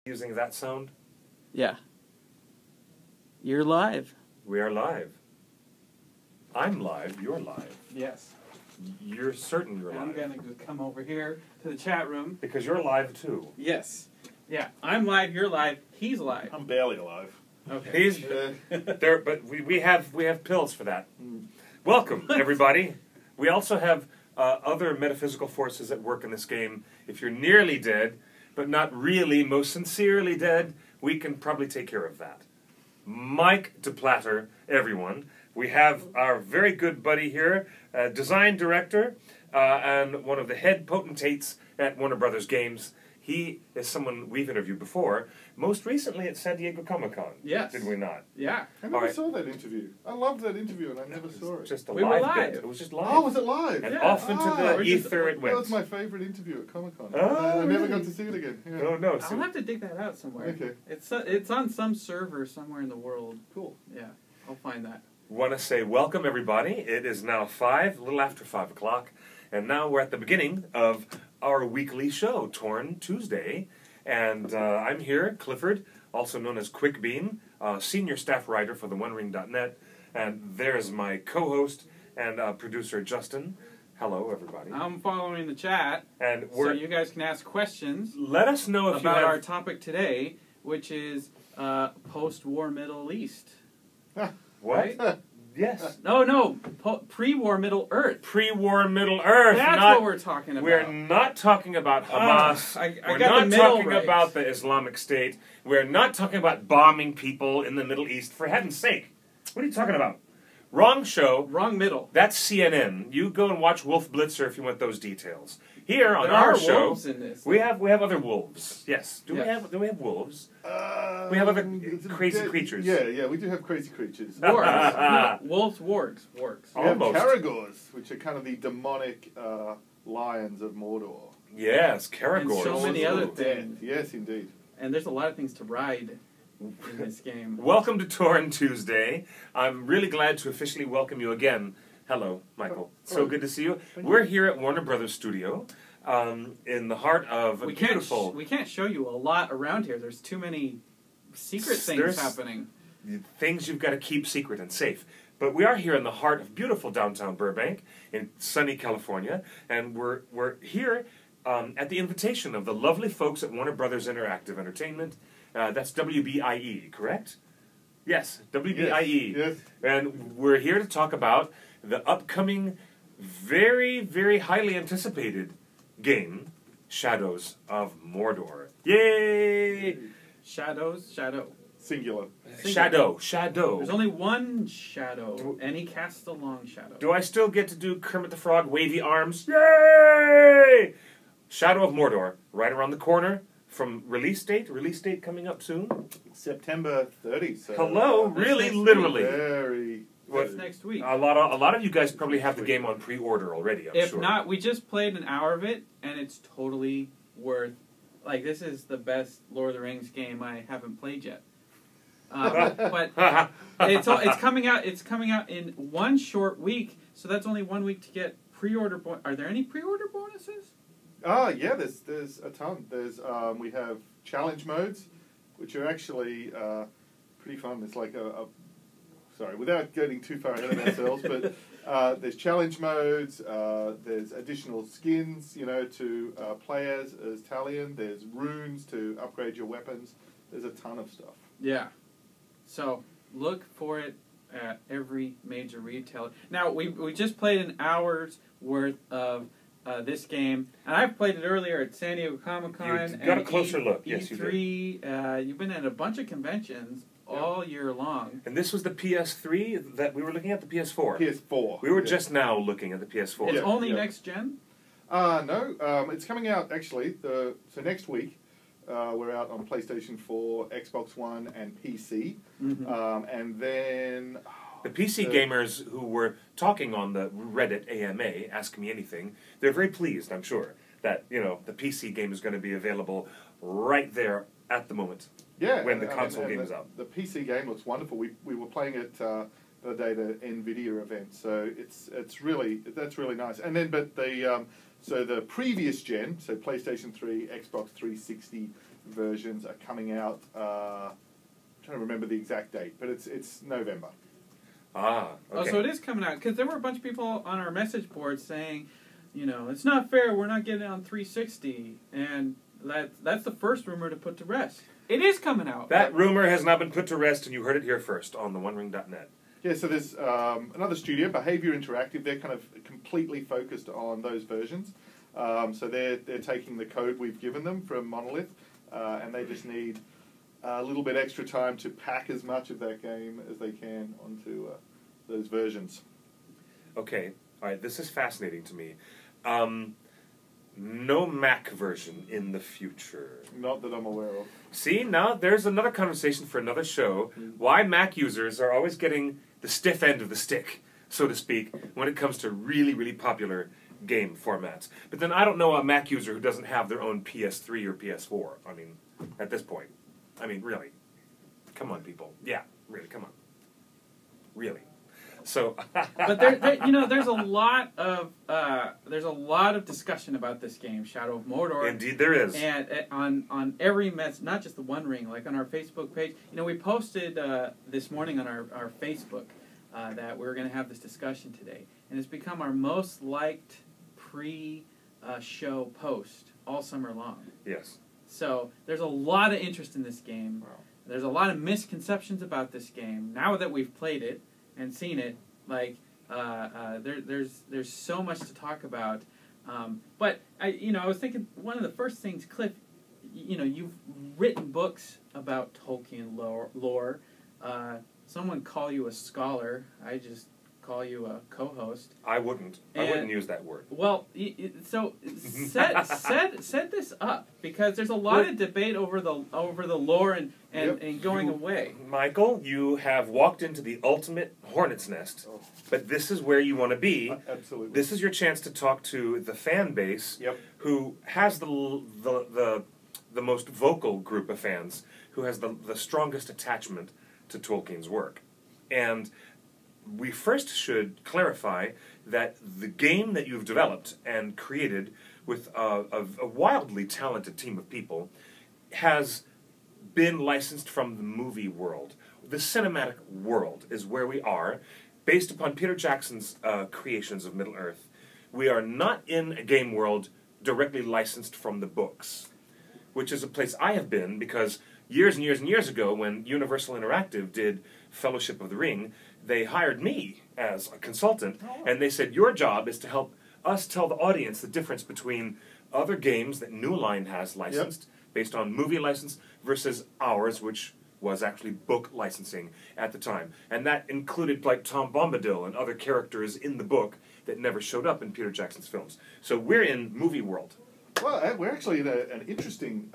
Using that sound? Yeah. You're live. We are live. I'm live, you're live. Yes. You're certain you're live. I'm going to come over here to the chat room. Because you're live too. Yes. Yeah, I'm live, you're live, he's live. I'm barely alive. Okay. He's there, but we have pills for that. Welcome, everybody. We also have other metaphysical forces at work in this game. If you're nearly dead, but not really, most sincerely dead, we can probably take care of that. Mike DePlatter, everyone. We have our very good buddy here, design director, and one of the head potentates at Warner Brothers Games. He is someone we've interviewed before, most recently at San Diego Comic-Con. Yes. Did we not? Yeah. I never saw that interview. I loved that interview and I never saw it. Just a We were live live. bit. It was just live. Oh, was it live? And Yeah. off into the ether it went. That was my favourite interview at Comic-Con. Oh, I never really? got to see it again. Yeah. Oh, no. I'll have to dig that out somewhere. Okay. It's on some server somewhere in the world. Cool. Yeah, I'll find that. Want to say welcome, everybody. It is now 5, a little after 5 o'clock, and now we're at the beginning of our weekly show, Torn Tuesday, and I'm here, Clifford, also known as Quick Bean, senior staff writer for TheOneRing.net, and there's my co-host and producer, Justin. Hello, everybody. I'm following the chat, And so you guys can ask questions let us know if you about have... our topic today, which is post-war Middle East. What? Right? Yes. No, pre-war Middle Earth. Pre-war Middle Earth. That's not, what we're talking about. We're not talking about Hamas. I We're got not the middle talking right. about the Islamic State. We're not talking about bombing people in the Middle East. For heaven's sake. What are you talking about? Wrong show. Wrong middle. That's CNN. You go and watch Wolf Blitzer if you want those details. Here on There our are show, wolves in this. we have other wolves. Yes. Do Yes. we have wolves? We have other crazy creatures. Yeah, we do have crazy creatures. Wargs. No, wolves, wargs. We have Almost. Caragors, which are kind of the demonic lions of Mordor. Yes, Caragors. And so many other Death. things. Yes, indeed. And there's a lot of things to ride in this game. Welcome to Torn Tuesday. I'm really glad to officially welcome you again. Hello, Michael. So good to see you. We're here at Warner Brothers Studio, in the heart of a beautiful... We can't show you a lot around here. There's too many secret things There's- happening. things you've got to keep secret and safe. But we are here in the heart of beautiful downtown Burbank, in sunny California, and we're here at the invitation of the lovely folks at Warner Brothers Interactive Entertainment. That's WBIE, correct? Yes, WBIE. Yes. And we're here to talk about the upcoming, very, very highly anticipated game, Shadows of Mordor. Yay! Shadow. Singular. Shadow. There's only one shadow, and he casts a long shadow. Do I still get to do Kermit the Frog wavy arms? Yay! Shadow of Mordor, right around the corner from release date. Release date coming up soon. September 30th. So Hello, really, next literally. Very. That's next week. A lot of you guys probably have the game on pre-order already, I'm If sure. not, we just played an hour of it, and it's totally worth... Like, this is the best Lord of the Rings game I haven't played yet. But it's coming out. It's coming out in one short week, so that's only 1 week to get pre-order. Are there any pre-order bonuses? Yeah, there's a ton. We have challenge modes, which are actually pretty fun. It's like sorry, without getting too far ahead of ourselves, but there's challenge modes. There's additional skins, to play as Talion. There's runes to upgrade your weapons. There's a ton of stuff. Yeah. So look for it at every major retailer. Now we just played an hour's worth of this game, and I've played it earlier at San Diego Comic-Con. You got a closer look. Yes, you E3. You've been at a bunch of conventions all year long. And this was the PS3 that we were looking at, the PS4. PS4. We were just now looking at the PS4. It's only next gen? No, it's coming out actually. So next week, we're out on PlayStation 4, Xbox One, and PC. Mm-hmm. And then... The PC gamers who were talking on the Reddit AMA, Ask Me Anything, they're very pleased, I'm sure, that, the PC game is going to be available right there at the moment. Yeah. When the console game is out. The PC game looks wonderful. We were playing it the other day at an NVIDIA event, so that's really nice. And then, but the So the previous gen, so PlayStation 3, Xbox 360, versions are coming out. I'm trying to remember the exact date, but it's November. Ah, okay. Oh, so it is coming out, because there were a bunch of people on our message board saying, it's not fair, we're not getting it on 360, and that's the first rumor to put to rest. It is coming out. That rumor has not been put to rest, and you heard it here first on TheOneRing.net. Yeah, so there's another studio, Behavior Interactive. They're kind of completely focused on those versions. So they're taking the code we've given them from Monolith, and they just need a little bit extra time to pack as much of that game as they can onto those versions. Okay, all right, this is fascinating to me. No Mac version in the future. Not that I'm aware of. See, now there's another conversation for another show. Why Mac users are always getting the stiff end of the stick, so to speak, when it comes to really, really popular game formats. But then I don't know a Mac user who doesn't have their own PS3 or PS4. I mean, at this point. I mean, really. Come on, people. Yeah, really, come on. Really. So, but there's a lot of discussion about this game, Shadow of Mordor. Indeed, there is. And on every not just the One Ring, like on our Facebook page. We posted this morning on our Facebook that we were going to have this discussion today, and it's become our most liked pre-show post all summer long. Yes. So there's a lot of interest in this game. Wow. There's a lot of misconceptions about this game. Now that we've played it and seen it, like there's so much to talk about. But I was thinking one of the first things, Cliff, you've written books about Tolkien lore. Someone call you a scholar. I just call you a co-host. I wouldn't use that word. Well, so set this up, because there's a lot of debate over the lore and going away. Michael, you have walked into the ultimate hornet's nest, but this is where you want to be. Absolutely. This is your chance to talk to the fan base, who has the most vocal group of fans, who has the strongest attachment to Tolkien's work. And we first should clarify that the game that you've developed and created with a wildly talented team of people has been licensed from the movie world. The cinematic world is where we are, based upon Peter Jackson's creations of Middle-earth. We are not in a game world directly licensed from the books, which is a place I have been, because years and years and years ago, when Universal Interactive did Fellowship of the Ring, they hired me as a consultant, and they said, your job is to help us tell the audience the difference between other games that New Line has licensed, based on movie license, versus ours, which was actually book licensing at the time. And that included, like, Tom Bombadil and other characters in the book that never showed up in Peter Jackson's films. So we're in movie world. Well, we're actually in an interesting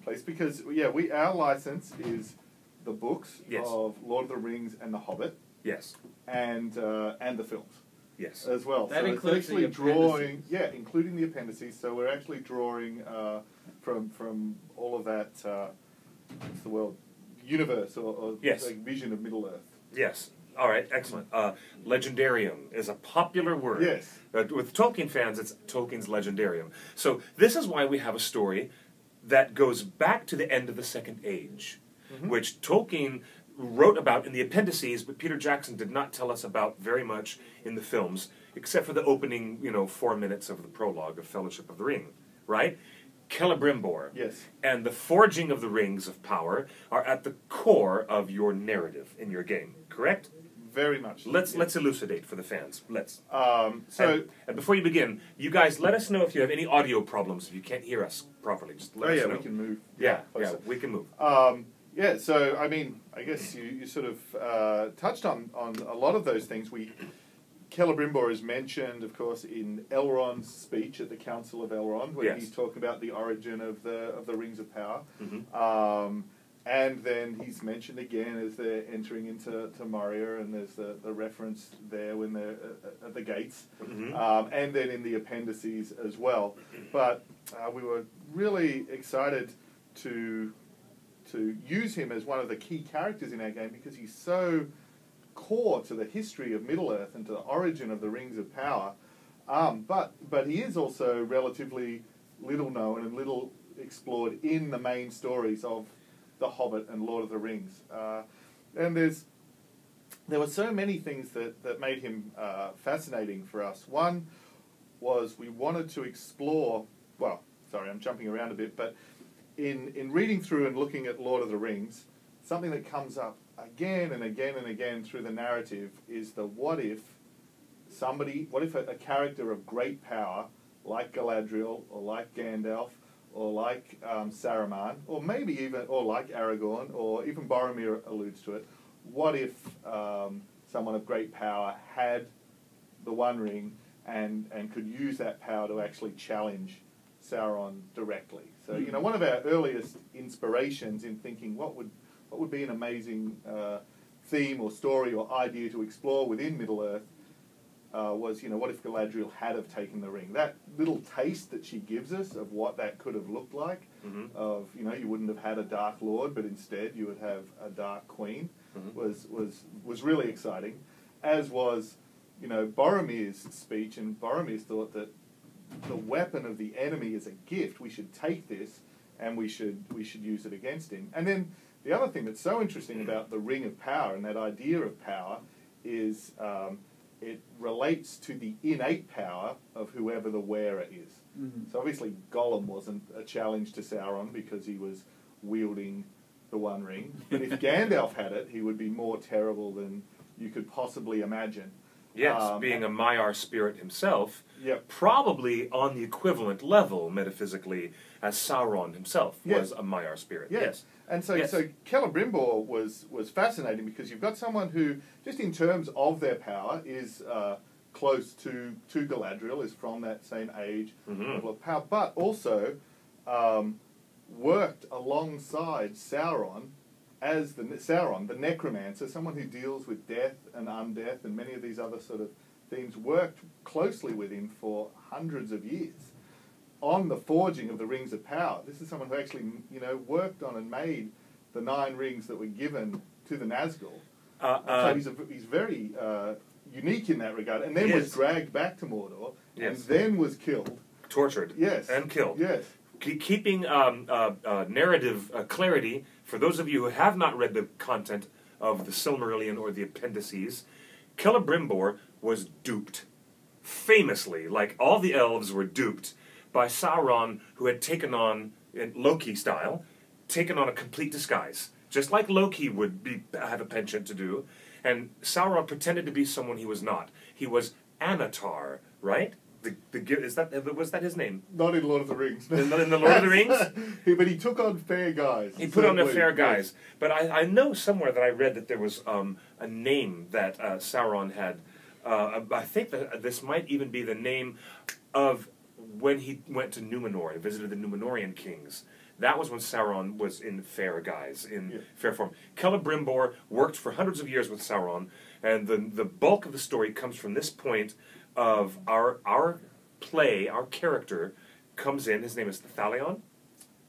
place, because, our license is the books of Lord of the Rings and The Hobbit. Yes. And the films. Yes. As well. That so includes it's actually the drawing, including the appendices. So we're actually drawing from all of that, what's the word, universe or like vision of Middle-earth. Yes. All right, excellent. Legendarium is a popular word. Yes. With Tolkien fans, it's Tolkien's Legendarium. So this is why we have a story that goes back to the end of the Second Age, which Tolkien wrote about in the appendices, but Peter Jackson did not tell us about very much in the films, except for the opening, 4 minutes of the prologue of Fellowship of the Ring, right? Celebrimbor and the forging of the Rings of Power are at the core of your narrative in your game, correct? Very much. Let's elucidate for the fans. Let's. And before you begin, you guys let us know if you have any audio problems, if you can't hear us properly. Just let us know. we can move. Yeah, we can move. So, I mean, I guess you sort of touched on a lot of those things. Celebrimbor is mentioned, of course, in Elrond's speech at the Council of Elrond, where he's talking about the origin of the Rings of Power. And then he's mentioned again as they're entering into Moria, and there's the reference there when they're at the gates. And then in the appendices as well. But we were really excited to use him as one of the key characters in our game, because he's so core to the history of Middle-earth and to the origin of the Rings of Power. But he is also relatively little known and little explored in the main stories of The Hobbit and Lord of the Rings. And there were so many things that made him fascinating for us. One was we wanted to explore, well, sorry, I'm jumping around a bit, but in reading through and looking at Lord of the Rings, something that comes up again and again and again through the narrative is the what if a character of great power, like Galadriel, or like Gandalf, or like Saruman, or maybe even, or like Aragorn, or even Boromir alludes to it, what if someone of great power had the One Ring and could use that power to actually challenge Sauron directly? So, you know, one of our earliest inspirations in thinking what would be an amazing theme or story or idea to explore within Middle-earth was, you know, what if Galadriel had have taken the ring? That little taste that she gives us of what that could have looked like, of, you know, you wouldn't have had a Dark Lord, but instead you would have a Dark Queen, was really exciting, as was, you know, Boromir's speech, and Boromir's thought that the weapon of the enemy is a gift. We should take this and we should use it against him. And then the other thing that's so interesting about the Ring of Power and that idea of power is it relates to the innate power of whoever the wearer is. So obviously Gollum wasn't a challenge to Sauron because he was wielding the One Ring. But if Gandalf had it, he would be more terrible than you could possibly imagine. Yes, being a Maiar spirit himself, Yep. probably on the equivalent level, metaphysically, as Sauron himself was a Maiar spirit. Yes. And so Celebrimbor was fascinating because you've got someone who, just in terms of their power, is close to Galadriel, is from that same age level of power, but also worked alongside Sauron as the necromancer, someone who deals with death and undeath and many of these other sort of themes, worked closely with him for hundreds of years on the forging of the Rings of Power. This is someone who actually, you know, worked on and made the 9 rings that were given to the Nazgul. So he's very unique in that regard, and then was dragged back to Mordor, and then was killed. Tortured. Yes. And killed. Yes. Keeping narrative clarity, for those of you who have not read the content of the Silmarillion or the appendices, Celebrimbor was duped. Famously, like all the elves were duped by Sauron, who had taken on, in Loki style, taken on a complete disguise. Just like Loki would have a penchant to do, and Sauron pretended to be someone he was not. He was Anatar, right? Was that his name? Not in Lord of the Rings. In the Lord of the Rings? But he took on fair guise. He put on a fair guise. But I know somewhere that I read that there was a name that Sauron had. I think that this might even be the name of when he went to Numenor and visited the Numenorian kings. That was when Sauron was in fair guise, in fair form. Celebrimbor worked for hundreds of years with Sauron, and the bulk of the story comes from this point of our play, our character comes in. His name is Talion?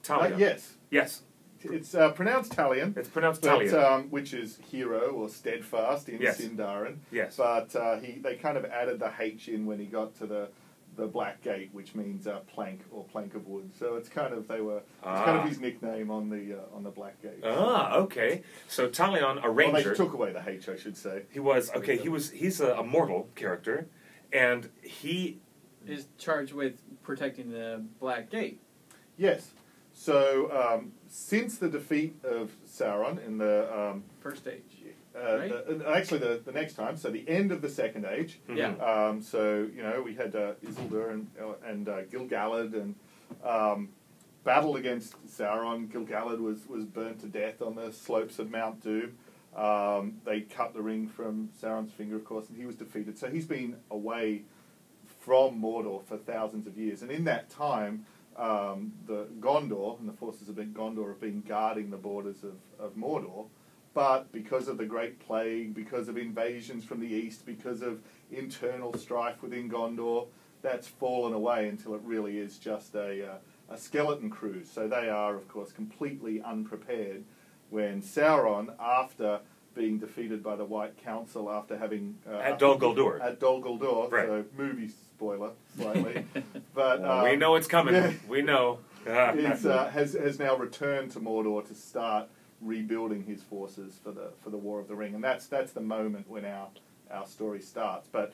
Talion. Yes. Yes. It's pronounced Talion. It's pronounced Talion. Which is hero or steadfast in Sindarin. Yes. But they kind of added the H in when he got to the Black Gate, which means plank or plank of wood. So it's kind of kind of his nickname on the Black Gate. Ah, okay. So Talion, a ranger. Well, they took away the H, I should say. He was okay. He's a mortal character, and he is charged with protecting the Black Gate. Yes. So since the defeat of Sauron in the First Age. Right? Actually, the next time, so the end of the Second Age. Yeah. So, you know, we had Isildur and Gil-galad and battled against Sauron. Gil-galad was burnt to death on the slopes of Mount Doom. They cut the ring from Sauron's finger, of course, and he was defeated. So he's been away from Mordor for thousands of years. And in that time, the Gondor and the forces of Gondor have been guarding the borders of Mordor. But because of the Great Plague, because of invasions from the east, because of internal strife within Gondor, that's fallen away until it really is just a skeleton crew. So they are, of course, completely unprepared when Sauron, after being defeated by the White Council, after having... at Dol Guldur. At Dol Guldur, right. So movie spoiler, slightly. But we know it's coming. Yeah. We know. has now returned to Mordor to start rebuilding his forces for the War of the Ring, and that's the moment when our story starts. But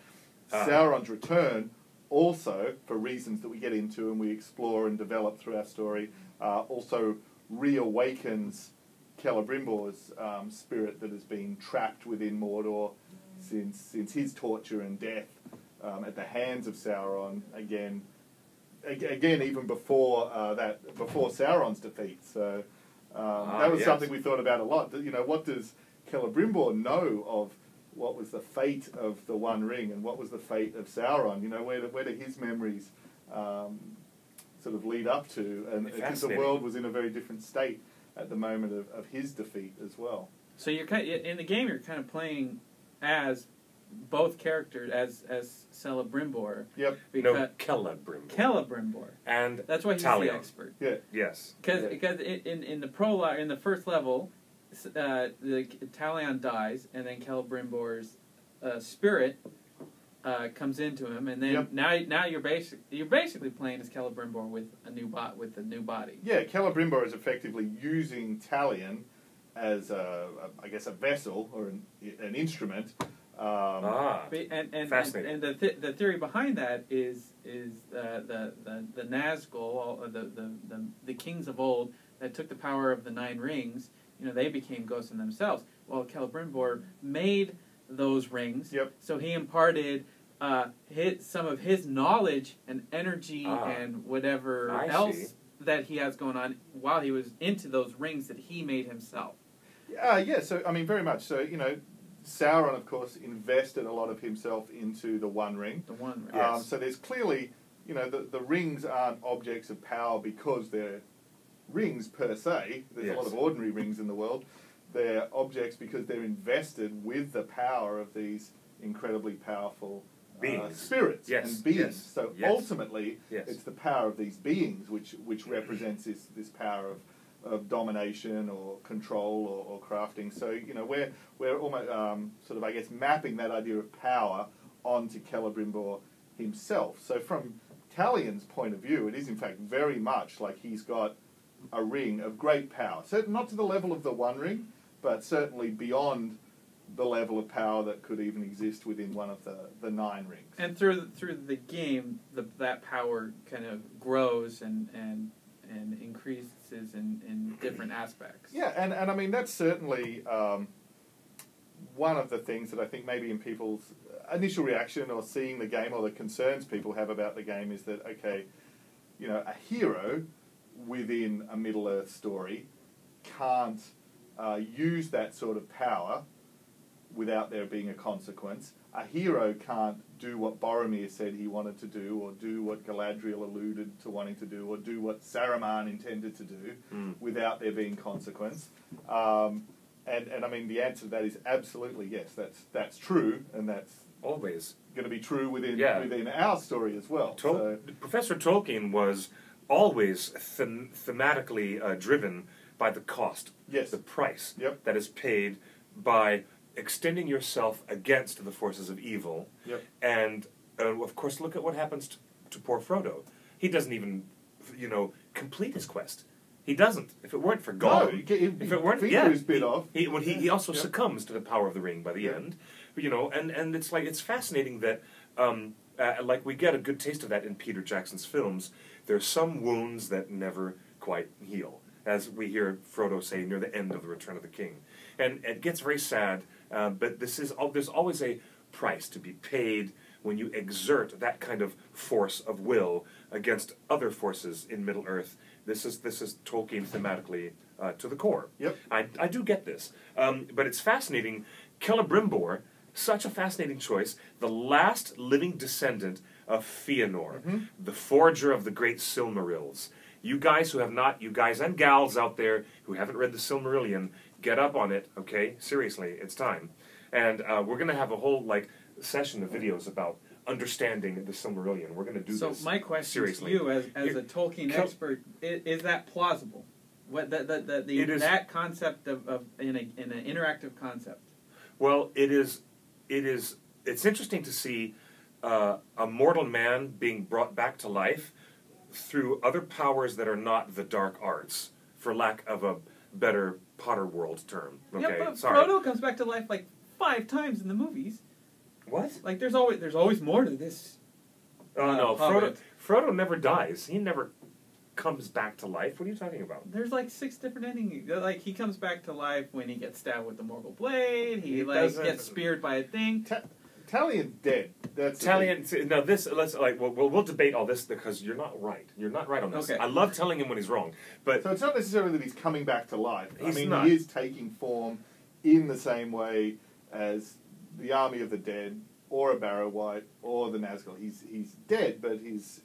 Sauron's return, also for reasons that we get into and we explore and develop through our story, also reawakens Celebrimbor's spirit that has been trapped within Mordor since his torture and death at the hands of Sauron. Again, even before before Sauron's defeat. So that was something we thought about a lot. You know, what does Celebrimbor know of what was the fate of the One Ring and what was the fate of Sauron? You know, where do his memories sort of lead up to? And because the world was in a very different state at the moment of his defeat as well. So you're in the game. You're kind of playing as both characters as Celebrimbor. Yep. No, Celebrimbor. Celebrimbor. And that's why he's Talion. the expert. Yeah. Yes. Because in the prologue, in the first level, the Talion dies, and then Celebrimbor's spirit comes into him, and then now you're basically playing as Celebrimbor with a new body. Yeah, Celebrimbor is effectively using Talion as I guess a vessel or an instrument. Fascinating. And the theory behind that is the Nazgul, the kings of old that took the power of the Nine Rings. You know, they became ghosts in themselves. Well, Celebrimbor made those rings, so he imparted some of his knowledge and energy and whatever else that he has going on while he was into those rings that he made himself. Yeah, so, I mean, very much so. You know, Sauron, of course, invested a lot of himself into the One Ring. The One Ring. Yes. So there's clearly, you know, the rings aren't objects of power because they're rings per se. There's a lot of ordinary rings in the world. They're objects because they're invested with the power of these incredibly powerful spirits and beings. So ultimately, it's the power of these beings which represents this power of domination or control or crafting. So, you know, we're almost sort of, I guess, mapping that idea of power onto Celebrimbor himself. So from Talion's point of view, it is in fact very much like he's got a ring of great power. So not to the level of the One Ring, but certainly beyond the level of power that could even exist within one of the Nine Rings. And through the game, that power kind of grows and increases in different aspects. Yeah, and I mean, that's certainly one of the things that I think maybe in people's initial reaction or seeing the game or the concerns people have about the game is that, okay, you know, a hero within a Middle-earth story can't use that sort of power without there being a consequence. A hero can't do what Boromir said he wanted to do, or do what Galadriel alluded to wanting to do, or do what Saruman intended to do without there being consequence. And I mean, the answer to that is absolutely yes. That's true, and that's always going to be true within our story as well. Professor Tolkien was always thematically driven by the cost, the price that is paid by extending yourself against the forces of evil. And of course, look at what happens to poor Frodo. He doesn't even, you know, complete his quest. He doesn't. If it weren't for Gollum, if it weren't, he also succumbs to the power of the ring by the end. You know, and it's like, it's fascinating that like we get a good taste of that in Peter Jackson's films. There's some wounds that never quite heal, as we hear Frodo say near the end of The Return of the King. And it gets very sad, but there's always a price to be paid when you exert that kind of force of will against other forces in Middle-earth. This is Tolkien thematically to the core. I do get this. But it's fascinating. Celebrimbor, such a fascinating choice, the last living descendant of Fëanor, the forger of the great Silmarils. You guys and gals out there who haven't read the Silmarillion, get up on it, okay? Seriously, it's time. And we're going to have a whole session of videos about understanding the Silmarillion. We're going to do this. So my question to you, as a Tolkien expert, is that plausible? What that concept of in an interactive concept? Well, it is. It's interesting to see a mortal man being brought back to life through other powers that are not the dark arts, for lack of a better Potter world term. Okay, Yeah, but sorry. Frodo comes back to life like 5 times in the movies. What? Like there's always more to this. Oh no, Hobbit. Frodo never dies. He never comes back to life. What are you talking about? There's like 6 different endings. Like he comes back to life when he gets stabbed with the Morgul blade. He like doesn't- gets speared by a thing. Talian's dead. That's the Talion, no, this let's like we'll debate all this because you're not right. You're not right on this. Okay. I love telling him when he's wrong, but So it's not necessarily that he's coming back to life. He's I mean, not. he is taking form in the same way as the army of the dead, or a Barrow White, or the Nazgul. He's dead, but he's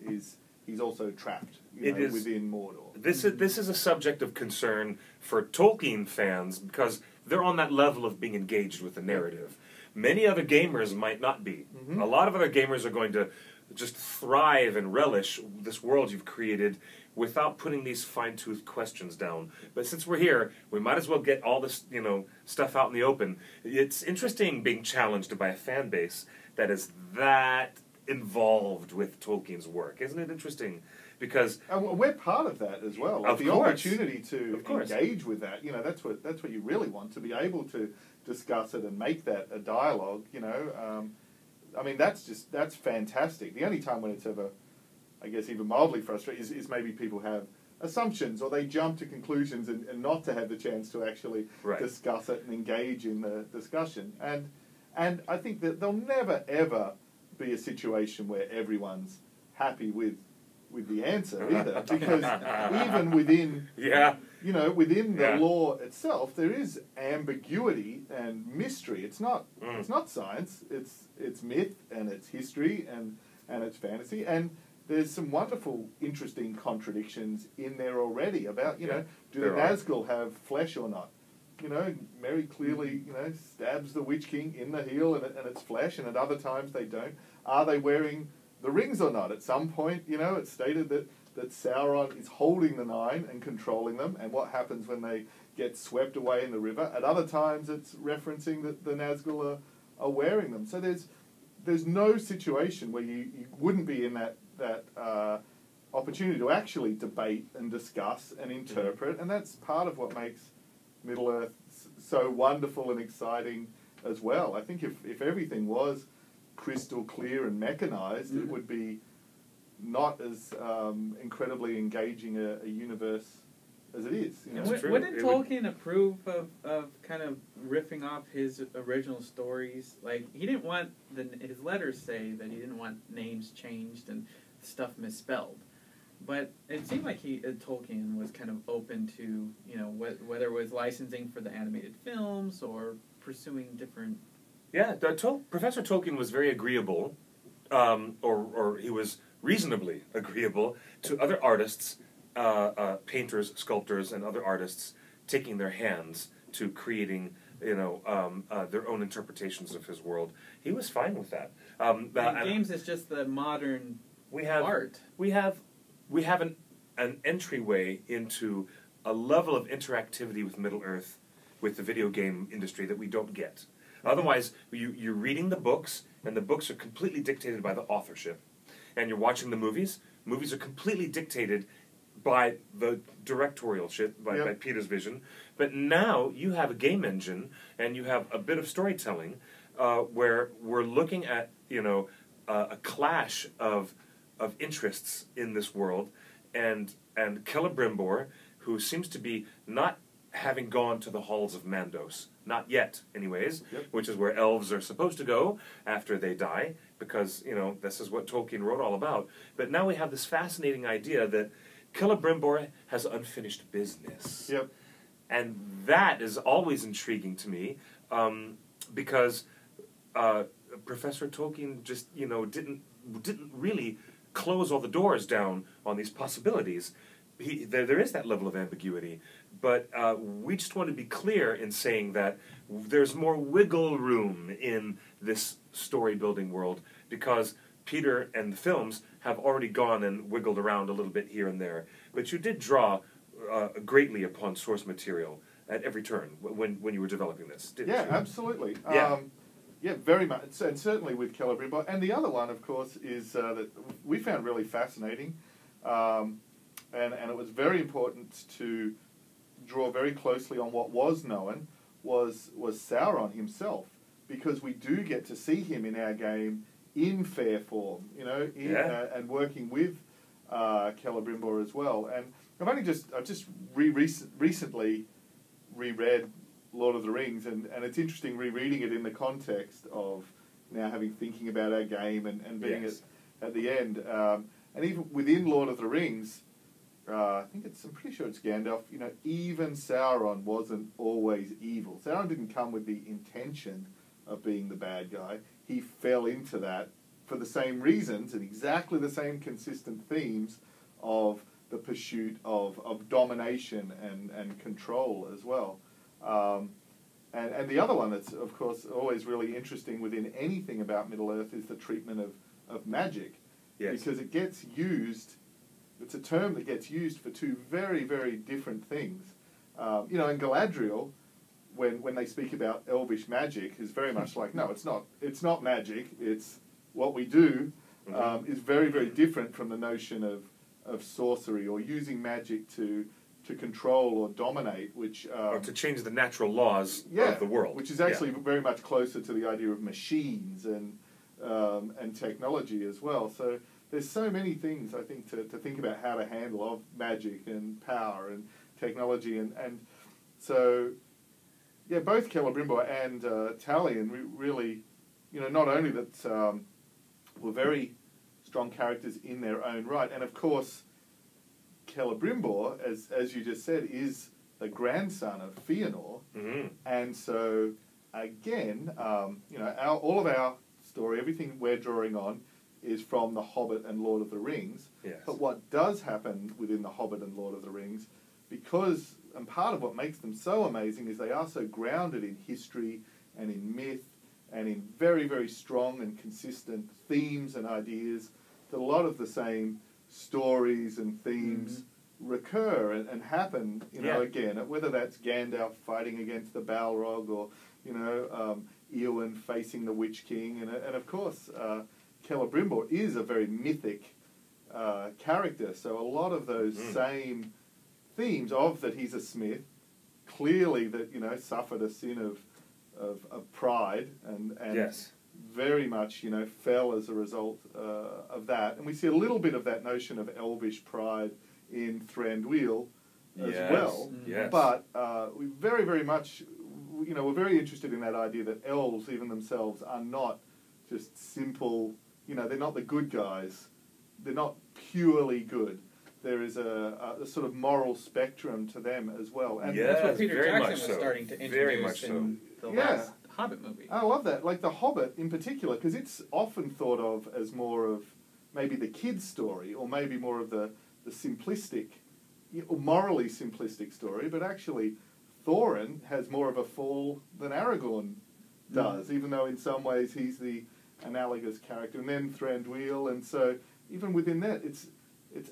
also trapped within Mordor. This is a subject of concern for Tolkien fans because they're on that level of being engaged with the narrative. Many other gamers might not be. Mm-hmm. A lot of other gamers are going to just thrive and relish this world you've created without putting these fine-toothed questions down. But since we're here, we might as well get all this, stuff out in the open. It's interesting being challenged by a fan base that is that involved with Tolkien's work. Isn't it interesting? Because we're part of that as well. Of the course. opportunity to Of course. engage with that, that's what you really want, to be able to discuss it and make that a dialogue. I mean, that's fantastic. The only time when it's ever, I guess, even mildly frustrating is maybe people have assumptions or they jump to conclusions and not to have the chance to actually Right. discuss it and engage in the discussion. And I think that there'll never ever be a situation where everyone's happy with the answer either, because even within within the Yeah. law itself, there is ambiguity and mystery. It's not science. It's myth and it's history and it's fantasy. And there's some wonderful, interesting contradictions in there already about do the there are. Nazgul have flesh or not? Merry clearly stabs the Witch King in the heel and it's flesh, and at other times they don't. Are they wearing the rings or not? At some point, it's stated that Sauron is holding the 9 and controlling them, and what happens when they get swept away in the river. At other times, it's referencing that the Nazgul are wearing them. So there's no situation where you wouldn't be in that opportunity to actually debate and discuss and interpret, and that's part of what makes Middle-earth so wonderful and exciting as well. I think if everything was crystal clear and mechanized, it would be not as incredibly engaging a universe as it is. And That's true. wouldn't It would- Tolkien approve of kind of riffing off his original stories? Like, he didn't want his letters say that he didn't want names changed and stuff misspelled. But it seemed like Tolkien was kind of open to, whether it was licensing for the animated films or pursuing different... Yeah, Professor Tolkien was very agreeable, or he was reasonably agreeable to other artists, painters, sculptors, and other artists taking their hands to creating, their own interpretations of his world. He was fine with that. games is just the modern we have art. We have an entryway into a level of interactivity with Middle-earth, with the video game industry that we don't get. Otherwise, you're reading the books, and the books are completely dictated by the authorship. And you're watching the movies. Movies are completely dictated by the directorialship, by Peter's vision. But now you have a game engine, and you have a bit of storytelling, where we're looking at a clash of interests in this world, and Celebrimbor, who seems to be not having gone to the halls of Mandos, not yet, anyways, which is where elves are supposed to go after they die, because this is what Tolkien wrote all about. But now we have this fascinating idea that Celebrimbor has unfinished business. Yep. And that is always intriguing to me, because Professor Tolkien just didn't really close all the doors down on these possibilities. There is that level of ambiguity, but we just want to be clear in saying that there's more wiggle room in this story-building world, because Peter and the films have already gone and wiggled around a little bit here and there. But you did draw greatly upon source material at every turn when you were developing this, didn't you? Yeah, absolutely. Yeah. Yeah, very much, and certainly with Celebrimbor. And the other one, of course, is that we found really fascinating And it was very important to draw very closely on what was known was Sauron himself, because we do get to see him in our game in fair form, and working with Celebrimbor as well. And I've just recently reread Lord of the Rings, and it's interesting rereading it in the context of now thinking about our game and being at the end. And even within Lord of the Rings, I'm pretty sure it's Gandalf, even Sauron wasn't always evil. Sauron didn't come with the intention of being the bad guy. He fell into that for the same reasons and exactly the same consistent themes of the pursuit of domination and control as well. And the other one that's, of course, always really interesting within anything about Middle-earth is the treatment of magic. Yes. Because it gets used, it's a term that gets used for two very, very different things. In Galadriel, when they speak about elvish magic, is very much like, no, it's not magic, it's what we do, is very, very different from the notion of sorcery or using magic to control or dominate, which or to change the natural laws of the world, which is actually very much closer to the idea of machines and technology as well. So there's so many things I think to think about how to handle of magic and power and technology, and so both Celebrimbor and Talion really, not only that were very strong characters in their own right, and of course Celebrimbor, as you just said, is the grandson of Fëanor, and so again, all of our story, everything we're drawing on, is from The Hobbit and Lord of the Rings. Yes. But what does happen within The Hobbit and Lord of the Rings, and part of what makes them so amazing is they are so grounded in history and in myth and in very, very strong and consistent themes and ideas, that a lot of the same stories and themes recur and happen, again, whether that's Gandalf fighting against the Balrog or, Eowyn facing the Witch King, and of course, Celebrimbor is a very mythic character, so a lot of those same themes of that he's a smith, clearly that, suffered a sin of pride and very much, fell as a result of that. And we see a little bit of that notion of elvish pride in Thranduil as well. Yes. But we very, very much, we're very interested in that idea that elves, even themselves, are not just simple, they're not the good guys. They're not purely good. There is a sort of moral spectrum to them as well. And that's what Peter very Jackson much was so. starting to Very introduce much in so. the last Hobbit movie. I love that. Like The Hobbit in particular, because it's often thought of as more of maybe the kid's story, or maybe more of the simplistic, or morally simplistic story, but actually Thorin has more of a fall than Aragorn does, even though in some ways he's the analogous character. And then Thranduil, and so even within that, it's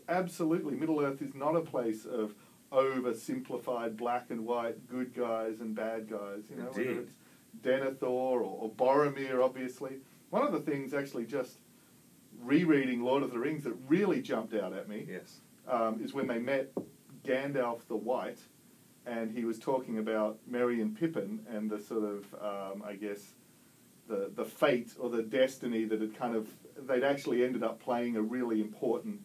absolutely, Middle-earth is not a place of oversimplified black and white good guys and bad guys, whether it's Denethor or Boromir, obviously. One of the things, actually, just rereading Lord of the Rings that really jumped out at me is when they met Gandalf the White, and he was talking about Merry and Pippin and the sort of, the fate or the destiny that had they'd actually ended up playing a really important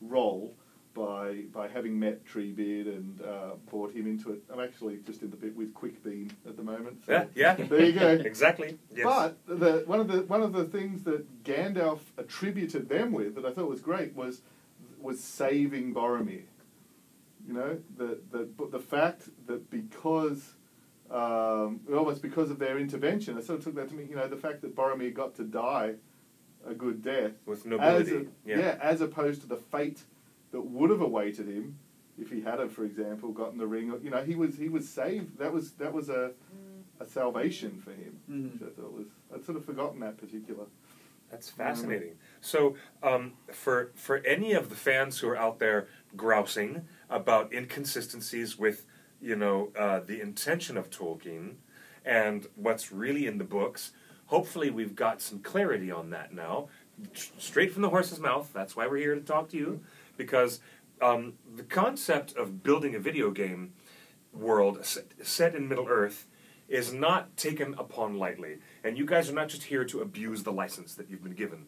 role by having met Treebeard and brought him into it. I'm actually just in the bit with Quickbeam at the moment. So yeah. There you go. Exactly. Yes. But one of the things that Gandalf attributed them with that I thought was great was saving Boromir. The fact that because almost because of their intervention, I sort of took that to mean, the fact that Boromir got to die a good death with nobility, as opposed to the fate that would have awaited him if he had, for example, gotten the ring. He was saved. That was a salvation for him. Which I thought I'd sort of forgotten that particular. That's fascinating. So, for any of the fans who are out there grousing about inconsistencies with, the intention of Tolkien and what's really in the books, hopefully we've got some clarity on that now, straight from the horse's mouth. That's why we're here to talk to you. because the concept of building a video game world set in Middle Earth is not taken upon lightly. And you guys are not just here to abuse the license that you've been given.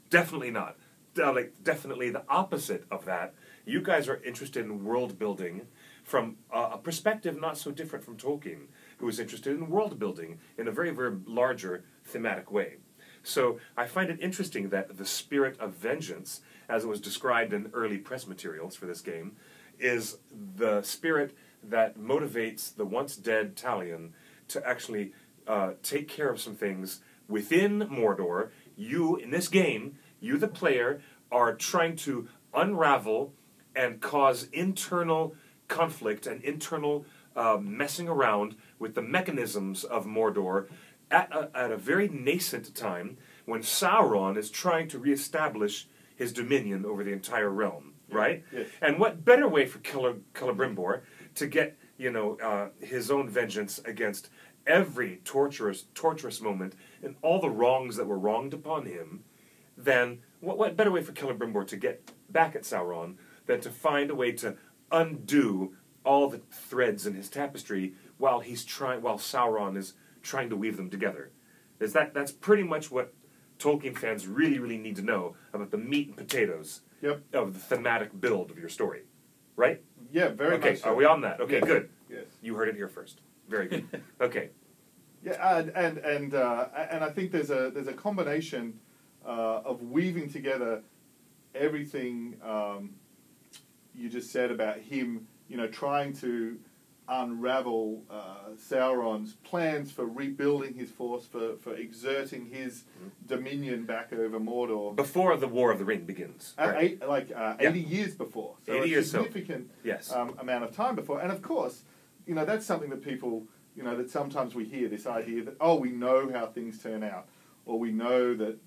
Definitely not. Definitely the opposite of that. You guys are interested in world building from a perspective not so different from Tolkien, who is interested in world building in a very, very larger thematic way. So I find it interesting that the spirit of vengeance, as it was described in early press materials for this game, is the spirit that motivates the once dead Talion to actually take care of some things within Mordor. You, in this game, you the player, are trying to unravel and cause internal conflict and internal messing around with the mechanisms of Mordor at a very nascent time when Sauron is trying to reestablish his dominion over the entire realm, right? Yes. And what better way for Celebrimbor to get, his own vengeance against every torturous moment and all the wrongs that were wronged upon him than what better way for Celebrimbor to get back at Sauron than to find a way to undo all the threads in his tapestry while Sauron is trying to weave them together. That's pretty much what Tolkien fans really, really need to know about the meat and potatoes of the thematic build of your story. Right? Yeah, very much so. Are we on that? Okay, Yes. good. Yes. You heard it here first. Very good. Okay. Yeah, and I think there's a combination of weaving together everything you just said about him, trying to unravel Sauron's plans for rebuilding his force, for exerting his dominion back over Mordor. Before the War of the Ring begins. Right. 80 years before. So 80 a years significant amount of time before. And of course, that's something that people, that sometimes we hear, this idea that, we know how things turn out, or we know that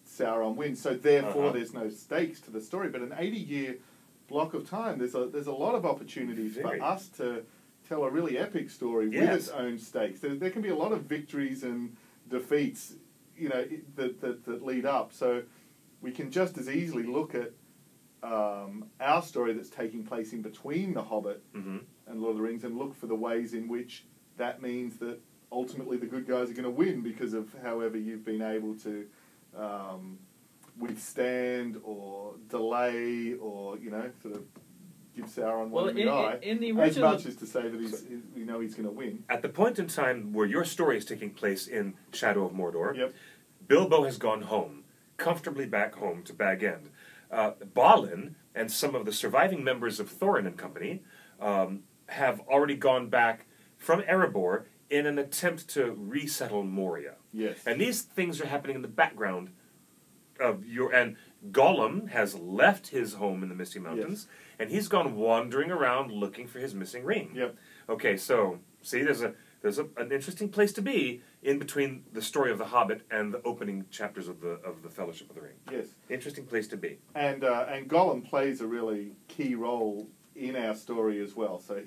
Sauron wins, so therefore there's no stakes to the story. But an 80-year block of time, there's a lot of opportunities for us to tell a really epic story with its own stakes. There can be a lot of victories and defeats, that lead up. So we can just as easily look at our story that's taking place in between The Hobbit and Lord of the Rings and look for the ways in which that means that ultimately the good guys are going to win because of however you've been able to withstand or delay or, sort of give Sauron one in the eye, in the original, as much as to say that he's going to win. At the point in time where your story is taking place in Shadow of Mordor, Yep. Bilbo has gone home, comfortably back home to Bag End. Balin and some of the surviving members of Thorin and company have already gone back from Erebor in an attempt to resettle Moria. Yes. And these things are happening in the background of and Gollum has left his home in the Misty Mountains, and he's gone wandering around looking for his missing ring. Yep. Okay, so see, there's an interesting place to be in between the story of the Hobbit and the opening chapters of the Fellowship of the Ring. Yes. Interesting place to be. And Gollum plays a really key role in our story as well. So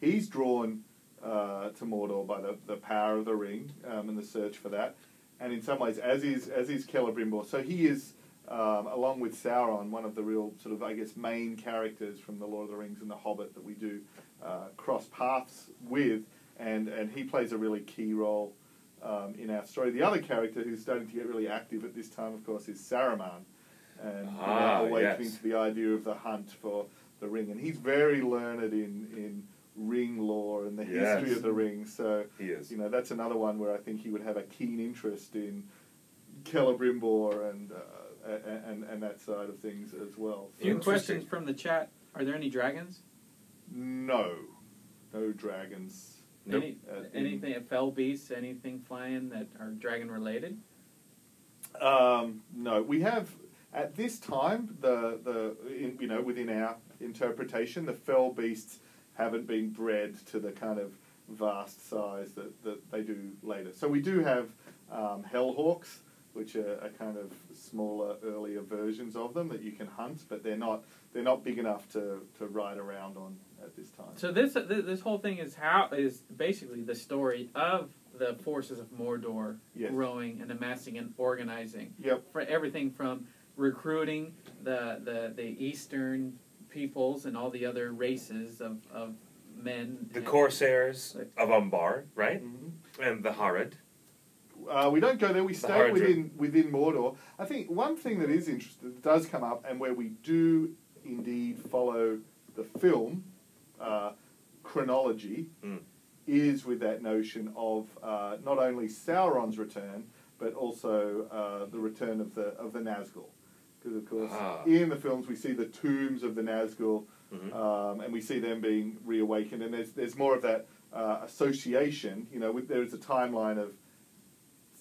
he's drawn to Mordor by the power of the ring and the search for that. And in some ways, as is Celebrimbor. So he is, along with Sauron, one of the real sort of, I guess, main characters from the Lord of the Rings and the Hobbit that we do cross paths with. And he plays a really key role in our story. The other character who's starting to get really active at this time, of course, is Saruman. And awakening to the idea of the hunt for the ring. And he's very learned in ring lore and the history of the ring. So, he is. That's another one where I think he would have a keen interest in Celebrimbor and that side of things as well. A few questions from the chat. Are there any dragons? No dragons. Nope. Anything, fell beasts, anything flying that are dragon related? No, we have at this time within our interpretation, the fell beasts haven't been bred to the kind of vast size that they do later. So we do have hellhawks, which are kind of smaller, earlier versions of them that you can hunt, but they're not big enough to ride around on at this time. So this whole thing is basically the story of the forces of Mordor growing and amassing and organizing. Yep. For everything from recruiting the Eastern peoples and all the other races of men. The Corsairs of Umbar, right? Mm-hmm. And the Harad. We don't go there. We The stay Haradrim. within Mordor. I think one thing that is interesting, that does come up, and where we do indeed follow the film chronology, is with that notion of not only Sauron's return, but also the return of the Nazgul. Because of course, in the films we see the tombs of the Nazgul, and we see them being reawakened, and there's more of that association. You know, there's a timeline of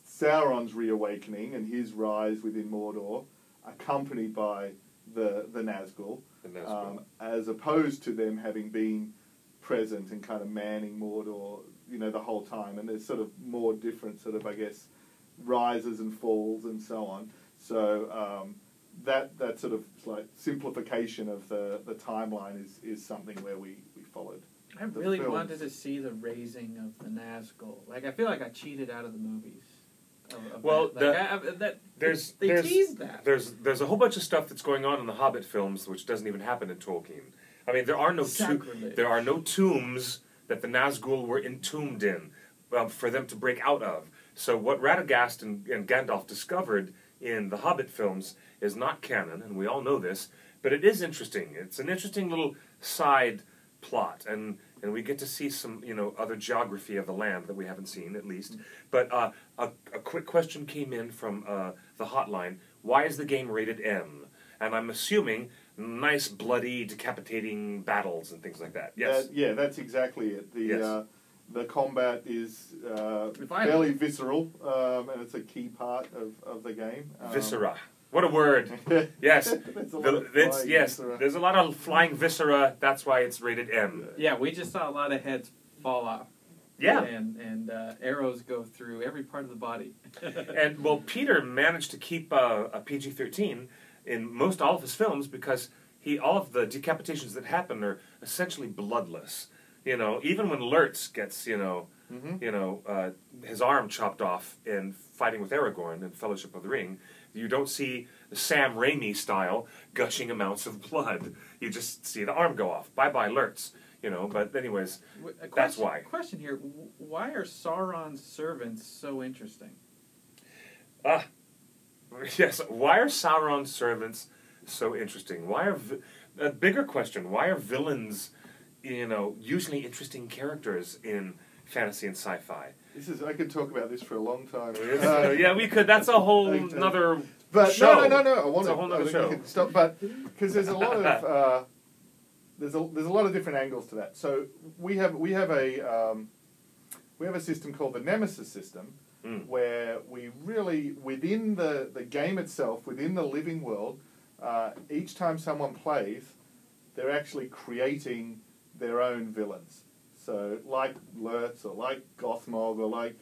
Sauron's reawakening and his rise within Mordor, accompanied by the Nazgul, as opposed to them having been present and kind of manning Mordor, you know, the whole time. And there's sort of more different sort of, I guess, rises and falls and so on. So that sort of like simplification of the timeline is something where we followed. I really wanted to see the raising of the Nazgul. Like, I feel like I cheated out of the movies. Well, they teased that. There's a whole bunch of stuff that's going on in the Hobbit films which doesn't even happen in Tolkien. I mean, there are no tombs that the Nazgul were entombed in for them to break out of. So what Radagast and Gandalf discovered in the Hobbit films is not canon, and we all know this, but it is interesting. It's an interesting little side plot, and we get to see some, you know, other geography of the land that we haven't seen, at least. But a quick question came in from the hotline. Why is the game rated M? And I'm assuming nice, bloody, decapitating battles and things like that. Yes. Yeah, that's exactly it. The combat is fairly visceral, and it's a key part of the game. Viscera. What a word. Yes. There's a lot of flying viscera. That's why it's rated M. Yeah, we just saw a lot of heads fall off. Yeah. And arrows go through every part of the body. And, well, Peter managed to keep a PG-13 in most all of his films because all of the decapitations that happen are essentially bloodless. You know, even when Lurtz gets, his arm chopped off in fighting with Aragorn in Fellowship of the Ring, you don't see the Sam Raimi style gushing amounts of blood. You just see the arm go off. Bye-bye, Lurtz. You know, but anyways, that's why. Question here. Why are Sauron's servants so interesting? Yes, why are Sauron's servants so interesting? A bigger question, why are villains, usually interesting characters in fantasy and sci-fi? I could talk about this for a long time. Yeah, we could. That's a whole nother show. No. It's a whole nother show. Stop, but because there's a lot of there's a lot of different angles to that. So we have a system called the Nemesis system, where we really, within the game itself, within the living world, each time someone plays, they're actually creating their own villains. So like Lurtz or like Gothmog or like...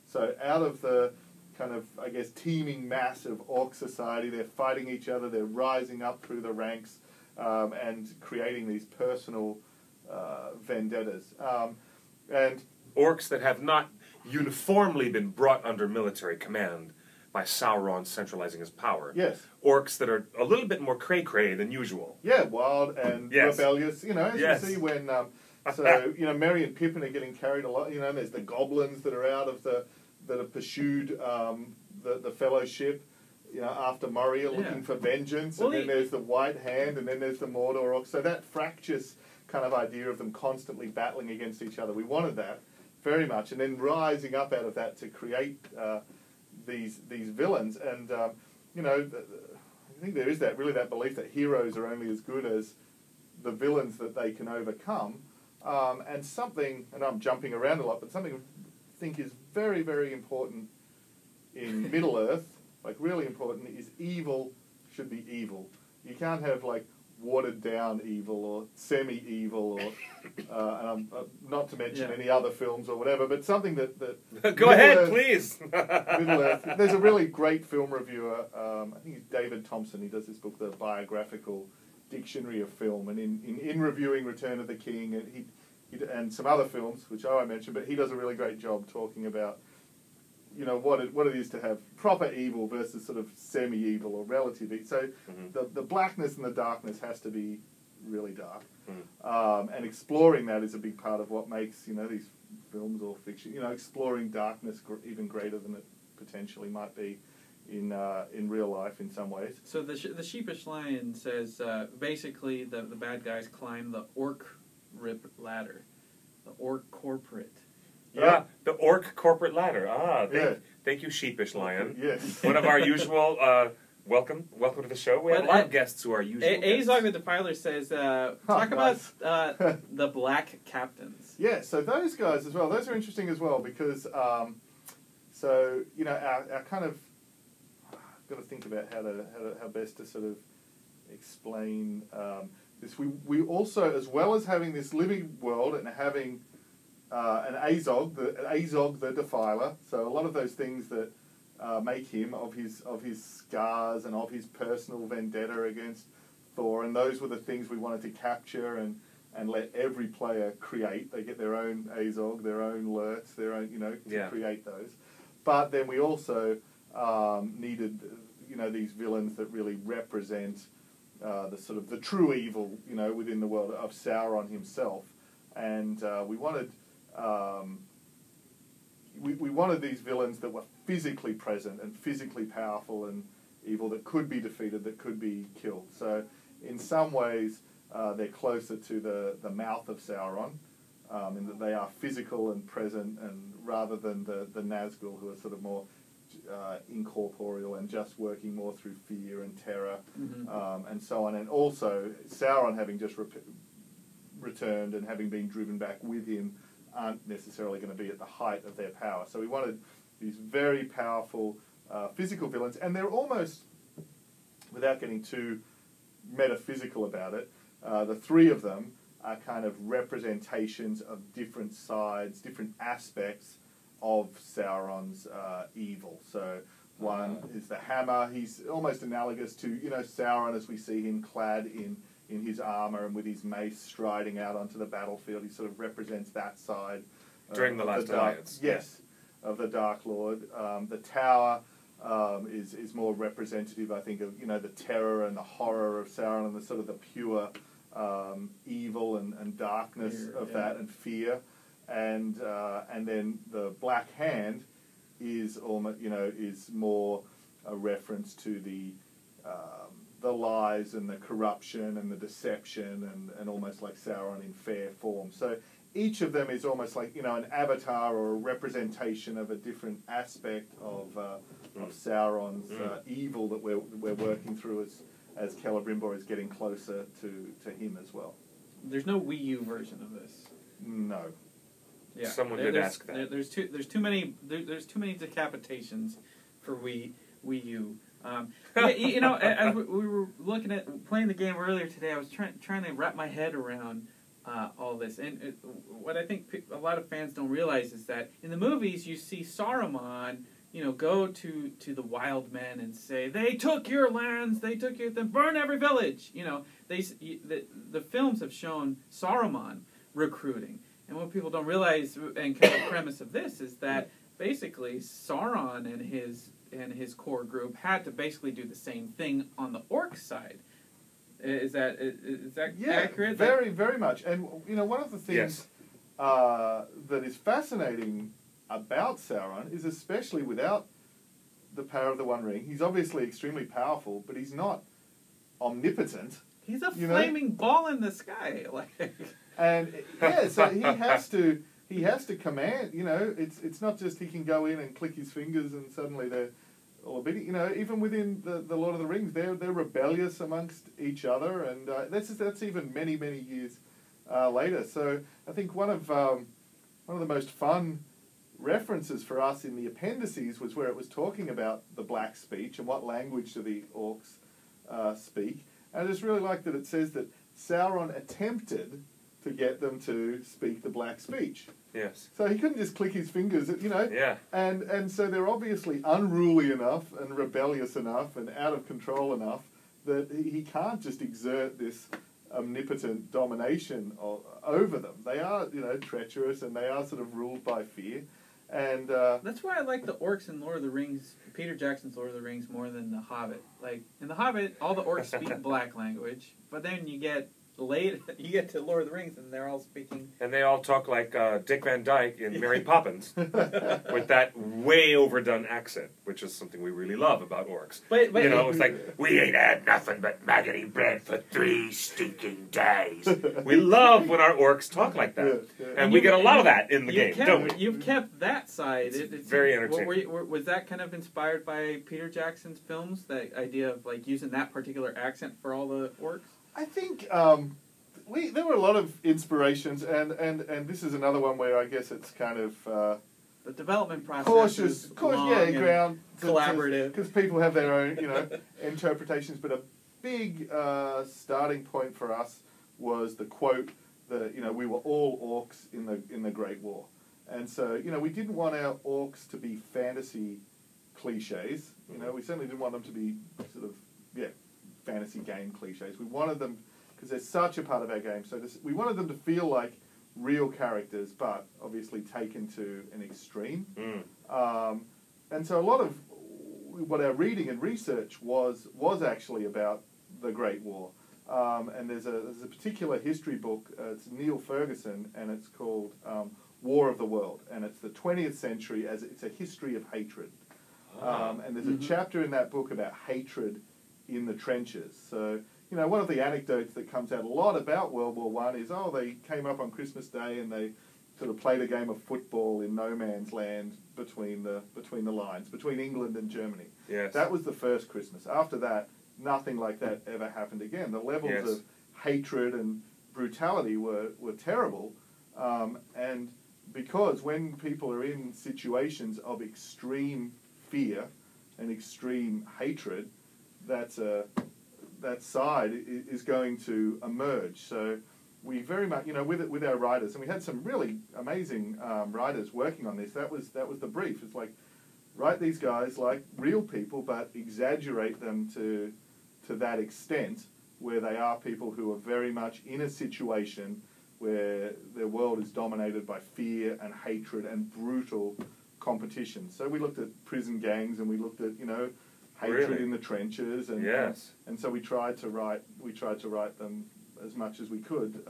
so out of the kind of, I guess, teeming mass of Orc society, they're fighting each other, they're rising up through the ranks and creating these personal vendettas. And Orcs that have not uniformly been brought under military command by Sauron centralizing his power. Yes. Orcs that are a little bit more cray-cray than usual. Yeah, wild and rebellious. As you see when... Merry and Pippin are getting carried a lot. There's the goblins that are that have pursued the Fellowship, after Moria, looking for vengeance. And then there's the White Hand, and then there's the Mordor Orcs. So that fractious kind of idea of them constantly battling against each other, we wanted that very much. And then rising up out of that to create these villains. And, I think there is that belief that heroes are only as good as the villains that they can overcome. And I'm jumping around a lot, but something I think is very, very important in Middle-earth, like really important, is evil should be evil. You can't have like watered-down evil or semi-evil or, and not to mention any other films or whatever, but something that Go ahead, please! Middle-earth. There's a really great film reviewer, I think it's David Thompson, he does this book, The Biographical Dictionary of Film, and in reviewing Return of the King and some other films, which I won't mention, but he does a really great job talking about you know, what it is to have proper evil versus sort of semi-evil or relative evil. So the blackness and the darkness has to be really dark. And exploring that is a big part of what makes, you know, these films or fiction, you know, exploring darkness even greater than it potentially might be in real life in some ways. So the sheepish lion says basically the bad guys climb the orc ladder, the orc corporate. Yeah, the orc corporate ladder. Thank you, sheepish lion. Yes. One of our usual. Welcome to the show. We have a lot of guests who are usual. Azog the Defiler says, talk about the black captains. Yeah, so those guys as well. Those are interesting as well because, so you know, our kind of got to think about how best to sort of explain this. We also, as well as having this living world and having an Azog the Defiler. So a lot of those things that make him of his scars and of his personal vendetta against Thor, and those were the things we wanted to capture and let every player create. They get their own Azog, their own Lurtz, their own, you know, to create those. But then we also needed, you know, these villains that really represent the sort of the true evil, you know, within the world of Sauron himself, and we wanted. We wanted these villains that were physically present and physically powerful and evil, that could be defeated, that could be killed. So in some ways they're closer to the mouth of Sauron, in that they are physical and present, and rather than the Nazgul, who are sort of more incorporeal and just working more through fear and terror, and so on. And also Sauron having just returned and having been driven back with him, aren't necessarily going to be at the height of their power. So we wanted these very powerful physical villains, and they're almost, without getting too metaphysical about it, the three of them are kind of representations of different sides, different aspects of Sauron's evil. So one is the hammer. He's almost analogous to, you know, Sauron as we see him clad in his armor and with his mace striding out onto the battlefield. He sort of represents that side. During the Last Alliance. Yes, of the Dark Lord. The tower is more representative, I think, of, you know, the terror and the horror of Sauron and the sort of the pure evil and darkness of that, and fear. And then the Black Hand is almost, you know, is more a reference to the lies and the corruption and the deception and almost like Sauron in fair form. So each of them is almost like, you know, an avatar or a representation of a different aspect of Sauron's evil that we're working through as Celebrimbor is getting closer to him as well. There's no Wii U version of this. No. Yeah. Someone did ask that. There's too many decapitations for Wii U. You know, as we were looking at playing the game earlier today, I was trying to wrap my head around all this, and what I think a lot of fans don't realize is that in the movies you see Saruman, you know, go to the wild men and say, they took your lands, they took your, then burn every village. You know, the films have shown Saruman recruiting, and what people don't realize, and kind of the premise of this is that basically Sauron and his core group had to basically do the same thing on the orc side. Is that accurate? Very, very much. And, you know, one of the things that is fascinating about Sauron is, especially without the power of the One Ring, he's obviously extremely powerful, but he's not omnipotent. He's a flaming ball in the sky. And, yeah, so he has to command, you know, it's not just he can go in and click his fingers and suddenly they're all a bit, you know, even within the Lord of the Rings, they're rebellious amongst each other, and that's even many, many years later. So I think one of the most fun references for us in the appendices was where it was talking about the black speech and what language do the orcs speak. And I just really like that it says that Sauron attempted to get them to speak the black speech. Yes. So he couldn't just click his fingers, you know. Yeah. And so they're obviously unruly enough and rebellious enough and out of control enough that he can't just exert this omnipotent domination over them. They are, you know, treacherous, and they are sort of ruled by fear. And That's why I like the orcs in Lord of the Rings, Peter Jackson's Lord of the Rings, more than The Hobbit. Like, in The Hobbit, all the orcs speak black language, but then you get to Lord of the Rings, and they're all speaking... And they all talk like Dick Van Dyke in Mary Poppins, with that way overdone accent, which is something we really love about orcs. But you know, it's like, we ain't had nothing but maggoty bread for 3 stinking days. We love when our orcs talk like that. And we get a lot of that in the game, don't we? You've kept that side. It's very entertaining. Was that kind of inspired by Peter Jackson's films, that idea of like using that particular accent for all the orcs? I think there were a lot of inspirations, and this is another one where I guess it's kind of the development process cautious, ground collaborative, because people have their own interpretations. But a big starting point for us was the quote that we were all orcs in the Great War, and so we didn't want our orcs to be fantasy cliches. We certainly didn't want them to be sort of fantasy game cliches. We wanted them, because they're such a part of our game, we wanted them to feel like real characters, but obviously taken to an extreme. And so a lot of what our reading and research was actually about the Great War. And there's a particular history book, it's Neil Ferguson, and it's called War of the World, and it's the 20th century, as it's a history of hatred. And there's a chapter in that book about hatred in the trenches. So, one of the anecdotes that comes out a lot about World War I is, they came up on Christmas Day and they sort of played a game of football in no man's land between the lines, between England and Germany. Yes. That was the first Christmas. After that, nothing like that ever happened again. The levels of hatred and brutality were terrible, and because when people are in situations of extreme fear and extreme hatred, that side is going to emerge. So we very much, with our writers, and we had some really amazing writers working on this. That was the brief. It's like, write these guys like real people, but exaggerate them to that extent where they are people who are very much in a situation where their world is dominated by fear and hatred and brutal competition. So we looked at prison gangs, and we looked at hatred in the trenches, and so we tried to write them as much as we could,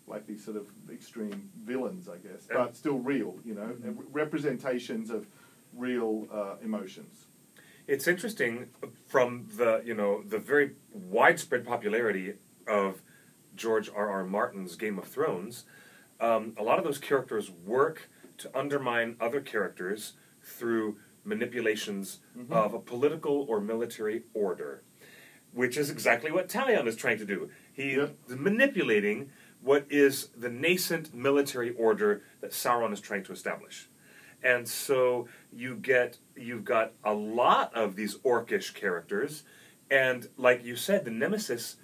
like these sort of extreme villains, I guess, but still real, representations of real emotions. It's interesting from the very widespread popularity of George R.R. Martin's Game of Thrones. A lot of those characters work to undermine other characters through manipulations of a political or military order, which is exactly what Talion is trying to do. He is manipulating what is the nascent military order that Sauron is trying to establish. And so you've got a lot of these orcish characters, and like you said, the Nemesis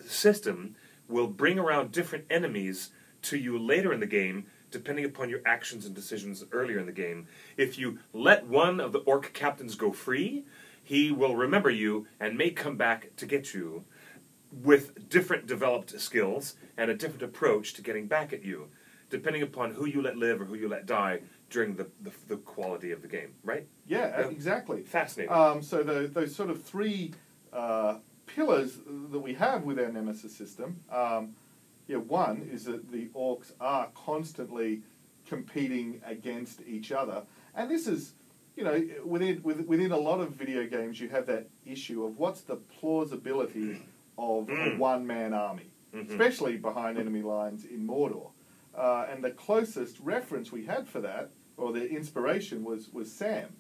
system will bring around different enemies to you later in the game, depending upon your actions and decisions earlier in the game. If you let one of the orc captains go free, he will remember you and may come back to get you with different developed skills and a different approach to getting back at you, depending upon who you let live or who you let die during the quality of the game, right? Yeah, exactly. Fascinating. So those sort of three pillars that we have with our Nemesis system, one is that the orcs are constantly competing against each other. And this is, within a lot of video games, you have that issue of what's the plausibility of a one-man army, especially behind enemy lines in Mordor. And the closest reference we had for that, or the inspiration, was Sam,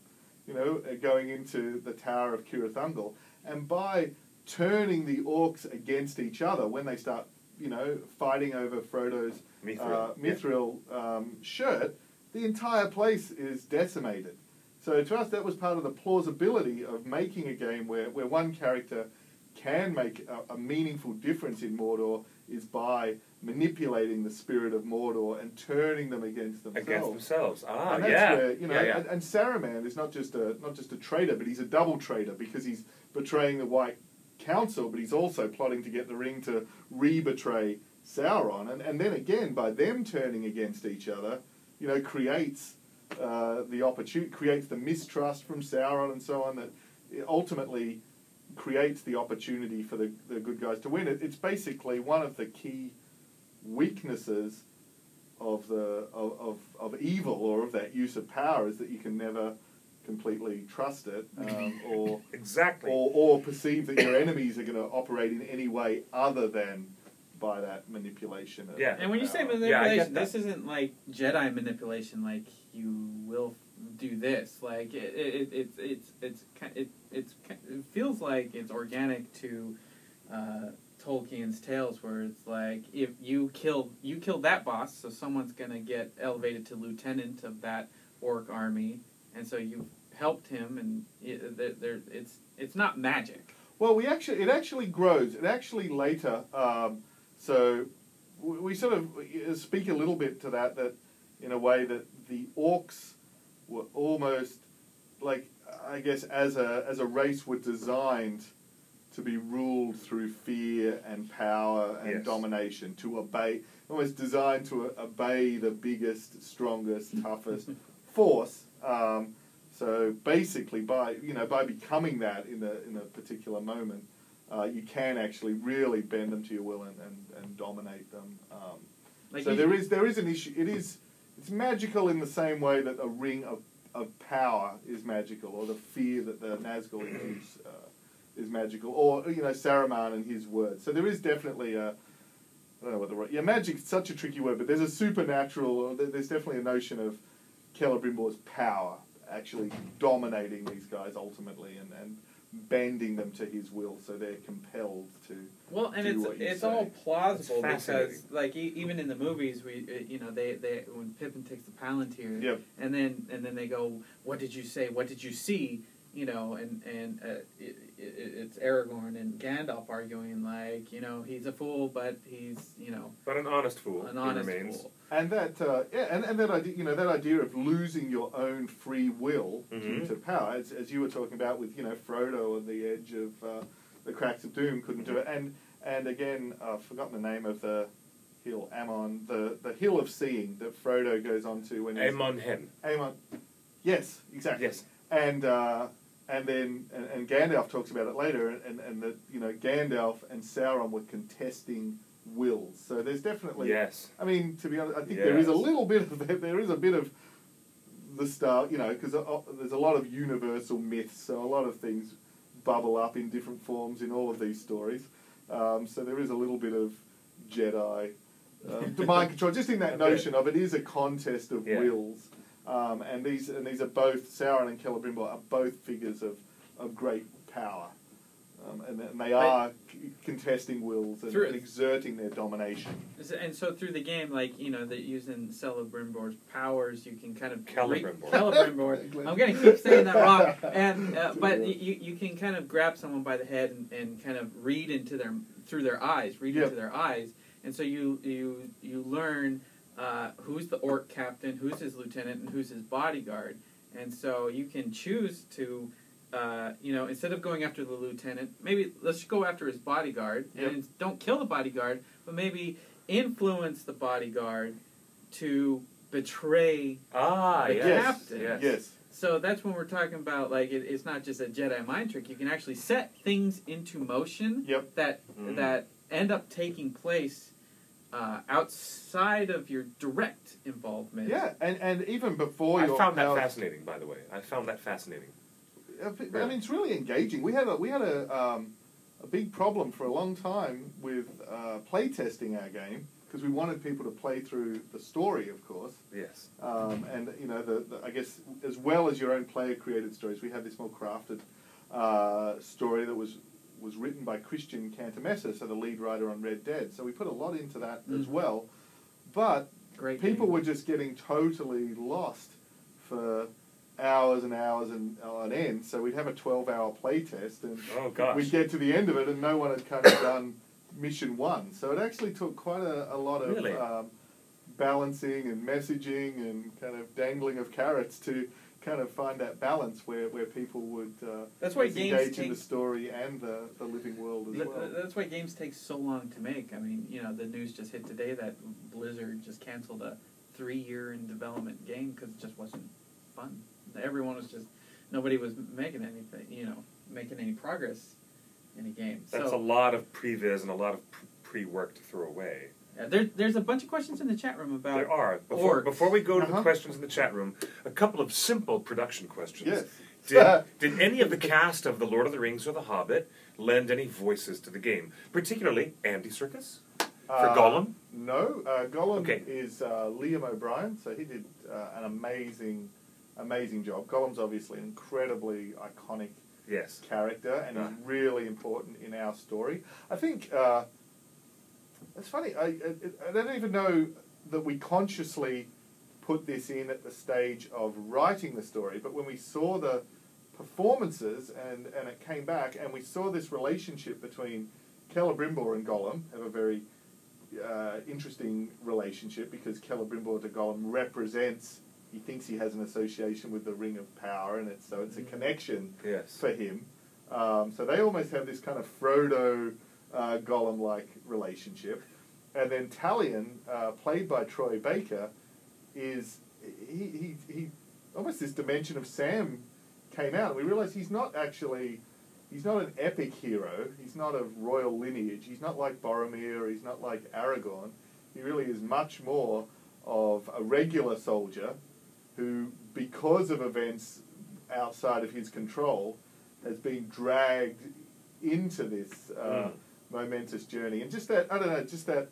going into the Tower of Cirith-Ungol. And by turning the orcs against each other, when they start fighting over Frodo's mithril shirt, the entire place is decimated. So to us, that was part of the plausibility of making a game where one character can make a meaningful difference in Mordor is by manipulating the spirit of Mordor and turning them against themselves. And that's where, and Saruman is not just a traitor, but he's a double traitor, because he's betraying the White Council, but he's also plotting to get the ring to re-betray Sauron. And then again, by them turning against each other, creates the opportunity, creates the mistrust from Sauron and so on, that it ultimately creates the opportunity for the good guys to win. It's basically one of the key weaknesses of evil, or of that use of power, is that you can never completely trust it, or exactly, or perceive that your enemies are going to operate in any way other than by that manipulation. Of And when you say manipulation, this isn't like Jedi manipulation. Like, you will do this. Like it feels like it's organic to Tolkien's tales, where it's like, if you kill that boss, so someone's gonna get elevated to lieutenant of that orc army, and so you've helped him, and it's not magic. Well, it actually grows. It actually later. So we sort of speak a little bit to that in a way that the orcs were almost like, I guess, as a race, were designed to be ruled through fear and power and domination, to obey, almost designed to obey the biggest, strongest, toughest force. So basically, by becoming that in a particular moment, you can actually really bend them to your will and dominate them. So there is an issue. It's magical in the same way that a ring of power is magical, or the fear that the Nazgul induce is magical, or Saruman and his words. So there is definitely I don't know what the right... magic's such a tricky word, but there's a supernatural, or there's definitely a notion of Celebrimbor's power actually dominating these guys ultimately, and bending them to his will, so they're compelled to. Well, and it's all plausible, because like even in the movies, they when Pippin takes the Palantir, and then they go, "What did you say? What did you see?" It's Aragorn and Gandalf arguing, like, he's a fool, but he's, but an honest fool. An honest fool. And that and that idea, that idea of losing your own free will to power, as you were talking about with Frodo on the edge of the cracks of doom, couldn't do it. And again, I've forgotten the name of the hill, Ammon, the hill of seeing that Frodo goes onto when Ammon Hen. Ammon. Yes, exactly. Yes. And then Gandalf talks about it later, and that Gandalf and Sauron were contesting wills. So there's definitely I mean, to be honest, I think there is a little bit of that. There is a bit of the style, because there's a lot of universal myths, so a lot of things bubble up in different forms in all of these stories. So there is a little bit of Jedi mind control, just in that notion of it is a contest of wills. And these are both, Sauron and Celebrimbor are both figures of great power, and they are contesting wills and exerting their domination. And so through the game, like using Celebrimbor's powers, you can kind of Celebrimbor. I'm gonna keep saying that wrong. And but you can kind of grab someone by the head and kind of read into through their eyes, into their eyes, and so you learn. Who's the orc captain, who's his lieutenant, and who's his bodyguard. And so you can choose to, instead of going after the lieutenant, maybe let's go after his bodyguard, and don't kill the bodyguard, but maybe influence the bodyguard to betray the captain. Yes. So that's when we're talking about, like, it's not just a Jedi mind trick. You can actually set things into motion that end up taking place outside of your direct involvement. Yeah, and even before I found that fascinating, by the way. I found that fascinating. I mean, it's really engaging. We had a big problem for a long time with play testing our game, because we wanted people to play through the story, of course. Yes. And I guess as well as your own player-created stories, we had this more crafted story that was written by Christian Cantamessa, so the lead writer on Red Dead. So we put a lot into that as well. But people were just getting totally lost for hours and hours and on end. So we'd have a 12-hour play test, and we'd get to the end of it, and no one had kind of done mission 1. So it actually took quite a lot of balancing and messaging and kind of dangling of carrots to kind of find that balance where people would engage in the story and the living world as well. That's why games take so long to make. I mean, the news just hit today that Blizzard just canceled a 3-year in development game because it just wasn't everyone was just nobody was making anything, making any progress in a game. That's a lot of previs and a lot of pre-work to throw away. Yeah, there's a bunch of questions in the chat room about There are. Before we go to the questions in the chat room, a couple of simple production questions. Yes. Did any of the cast of The Lord of the Rings or The Hobbit lend any voices to the game? Particularly Andy Serkis for Gollum? No. Gollum is Liam O'Brien, so he did an amazing job. Gollum's obviously an incredibly iconic character and is really important in our story. I think it's funny. I don't even know that we consciously put this in at the stage of writing the story, but when we saw the performances and it came back and we saw this relationship between Celebrimbor and Gollum, have a very interesting relationship because Celebrimbor to Gollum represents, he thinks he has an association with the Ring of Power, and it's a connection for him. So they almost have this kind of Frodo Gollum-like relationship. And then Talion, played by Troy Baker, is he almost this dimension of Sam came out, and we realized he's not an epic hero. He's not of royal lineage. He's not like Boromir. He's not like Aragorn. He really is much more of a regular soldier who, because of events outside of his control, has been dragged into this momentous journey. And just that, I don't know, just that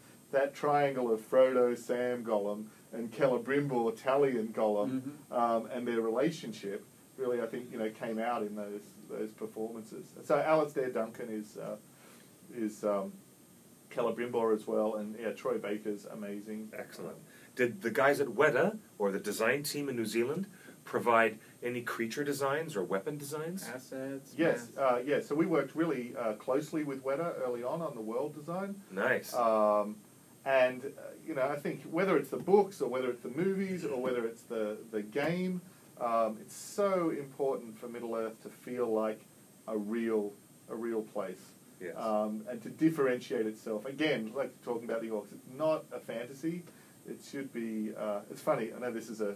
triangle of Frodo, Sam, Gollum, and Celebrimbor, Talion, Gollum, and their relationship really, I think, came out in those performances. So Alistair Duncan is Celebrimbor as well, and Troy Baker's amazing. Excellent. Did the guys at Weta, or the design team in New Zealand, provide any creature designs or weapon designs? Assets? Yes, so we worked really closely with Weta early on the world design. Nice. And, I think whether it's the books or whether it's the movies or whether it's the game, it's so important for Middle-earth to feel like a real place. Yes. And to differentiate itself. Again, like talking about the orcs, it's not a fantasy. It should be, it's funny, I know this is a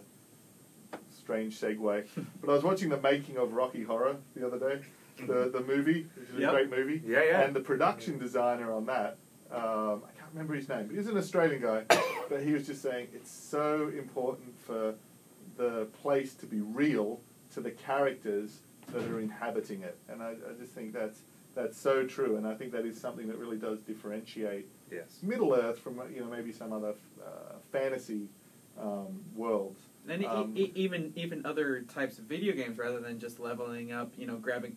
strange segue, but I was watching the making of Rocky Horror the other day, the movie, which is a great movie. And the production designer on that, I can't remember his name, but he's an Australian guy, but he was just saying it's so important for the place to be real to the characters that are inhabiting it. And I just think that's so true, and I think that is something that really does differentiate Middle-earth from maybe some other fantasy worlds. And even other types of video games, rather than just leveling up,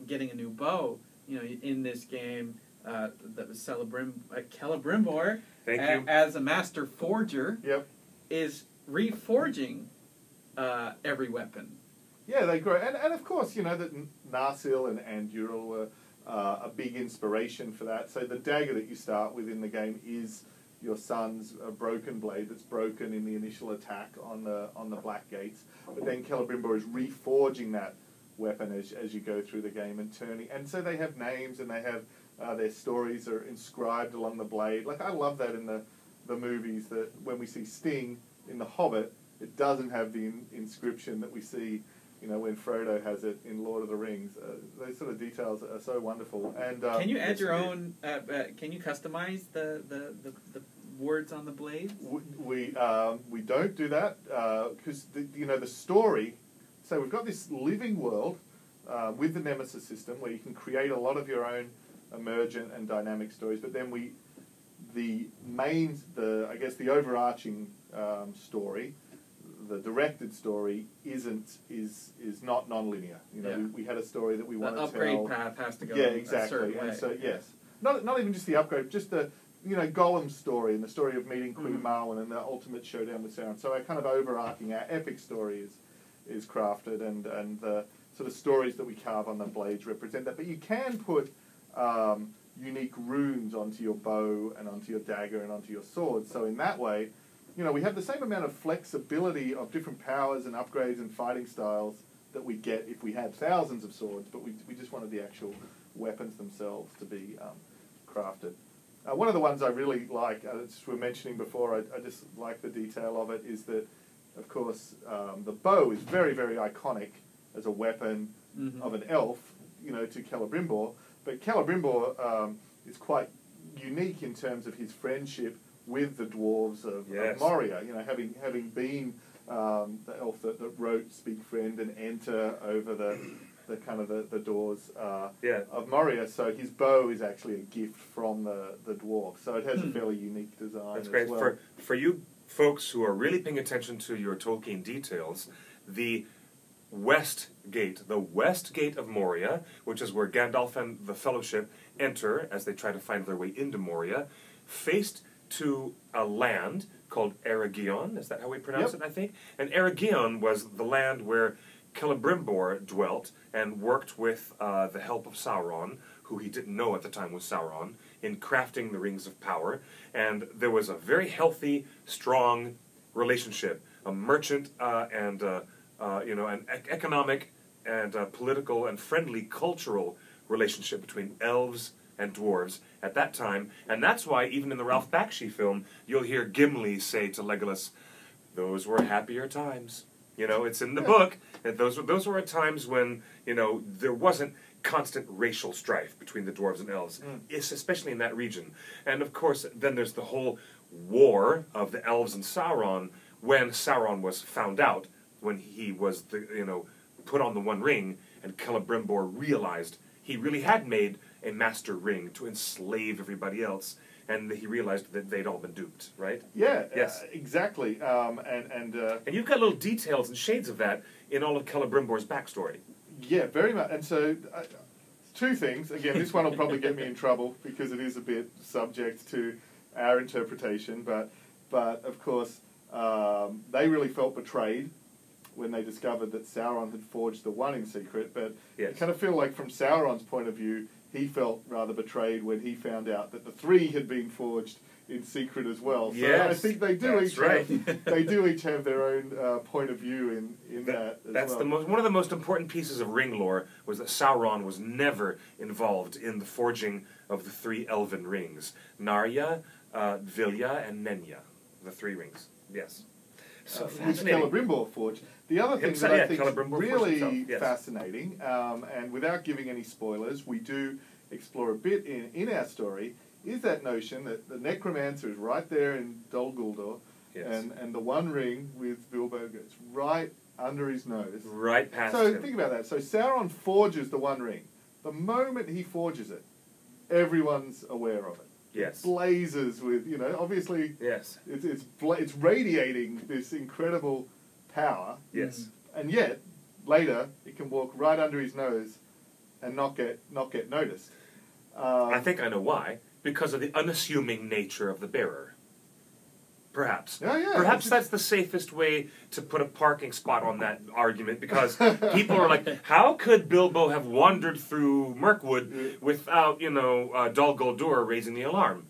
getting a new bow. In this game, that was Celebrimbor, as a master forger, is reforging every weapon. Yeah, they grow, and of course, that Narsil and Anduril were a big inspiration for that. So the dagger that you start with in the game is your son's broken blade that's broken in the initial attack on the Black Gates. But then Celebrimbor is reforging that weapon as you go through the game and turning. And so they have names and they have their stories are inscribed along the blade. Like, I love that in the movies, that when we see Sting in The Hobbit, it doesn't have the inscription that we see when Frodo has it in Lord of the Rings. Those sort of details are so wonderful. And can you add your own? Can you customize the words on the blades? We don't do that because the story. So we've got this living world with the Nemesis system where you can create a lot of your own emergent and dynamic stories. But then the overarching story, the directed story is not non-linear. We had a story that we want to tell. The upgrade path has to go. Yeah, exactly. A certain way. And so not even just the upgrade, just the Gollum's story and the story of meeting Queen Marwen and the ultimate showdown with Sauron. So our kind of overarching, our epic story is crafted, and the sort of stories that we carve on the blades represent that. But you can put unique runes onto your bow and onto your dagger and onto your sword. So in that way, we have the same amount of flexibility of different powers and upgrades and fighting styles that we get if we had thousands of swords, but we just wanted the actual weapons themselves to be crafted. One of the ones I really like, as we were mentioning before, I just like the detail of it, is that, of course, the bow is very, very iconic as a weapon Mm-hmm. of an elf, to Celebrimbor. But Celebrimbor is quite unique in terms of his friendship with the dwarves of Moria. Having been the elf that wrote Speak Friend and Enter over the kind of the doors of Moria. So his bow is actually a gift from the dwarf. So it has a fairly unique design. That's great. As well. For you folks who are really paying attention to your Tolkien details, the West Gate of Moria, which is where Gandalf and the Fellowship enter as they try to find their way into Moria, faced to a land called Eregion. Is that how we pronounce it, I think? And Eregion was the land where Celebrimbor dwelt and worked with the help of Sauron, who he didn't know at the time was Sauron, in crafting the Rings of Power. And there was a very healthy, strong relationship, a merchant and an economic and political and friendly cultural relationship between elves and dwarves at that time. And that's why, even in the Ralph Bakshi film, you'll hear Gimli say to Legolas, "Those were happier times." It's in the book. And those were times when, there wasn't constant racial strife between the dwarves and elves, especially in that region. And, of course, then there's the whole war of the elves and Sauron when Sauron was found out, when he was, put on the One Ring, and Celebrimbor realized he really had made a master ring to enslave everybody else, and he realized that they'd all been duped, right? Yeah, yes, exactly. And you've got little details and shades of that in all of Celebrimbor's backstory. Yeah, very much. And so, two things. Again, this one will probably get me in trouble because it is a bit subject to our interpretation. But of course, they really felt betrayed when they discovered that Sauron had forged the One in secret. But I kind of feel like, from Sauron's point of view, he felt rather betrayed when he found out that the three had been forged in secret as well. So I think they do each have their own point of view in that. That's one of the most important pieces of ring lore, was that Sauron was never involved in the forging of the three elven rings: Narya, Vilya, and Nenya, the three rings. Yes. So which Celebrimbor forged. The other thing that I think is really fascinating, and without giving any spoilers, we do explore a bit in our story, is that notion that the necromancer is right there in Dol Guldur, and the One Ring with Bilbo goes right under his nose. Right past him. So think about that. So Sauron forges the One Ring. The moment he forges it, everyone's aware of it. Yes. It blazes with, obviously it's radiating this incredible power. Yes. And yet, later, it can walk right under his nose and not get noticed. I think I know why. Because of the unassuming nature of the bearer. Perhaps. Perhaps that's the safest way to put a parking spot on that argument, because people are like, how could Bilbo have wandered through Mirkwood without, Dol Guldur raising the alarm?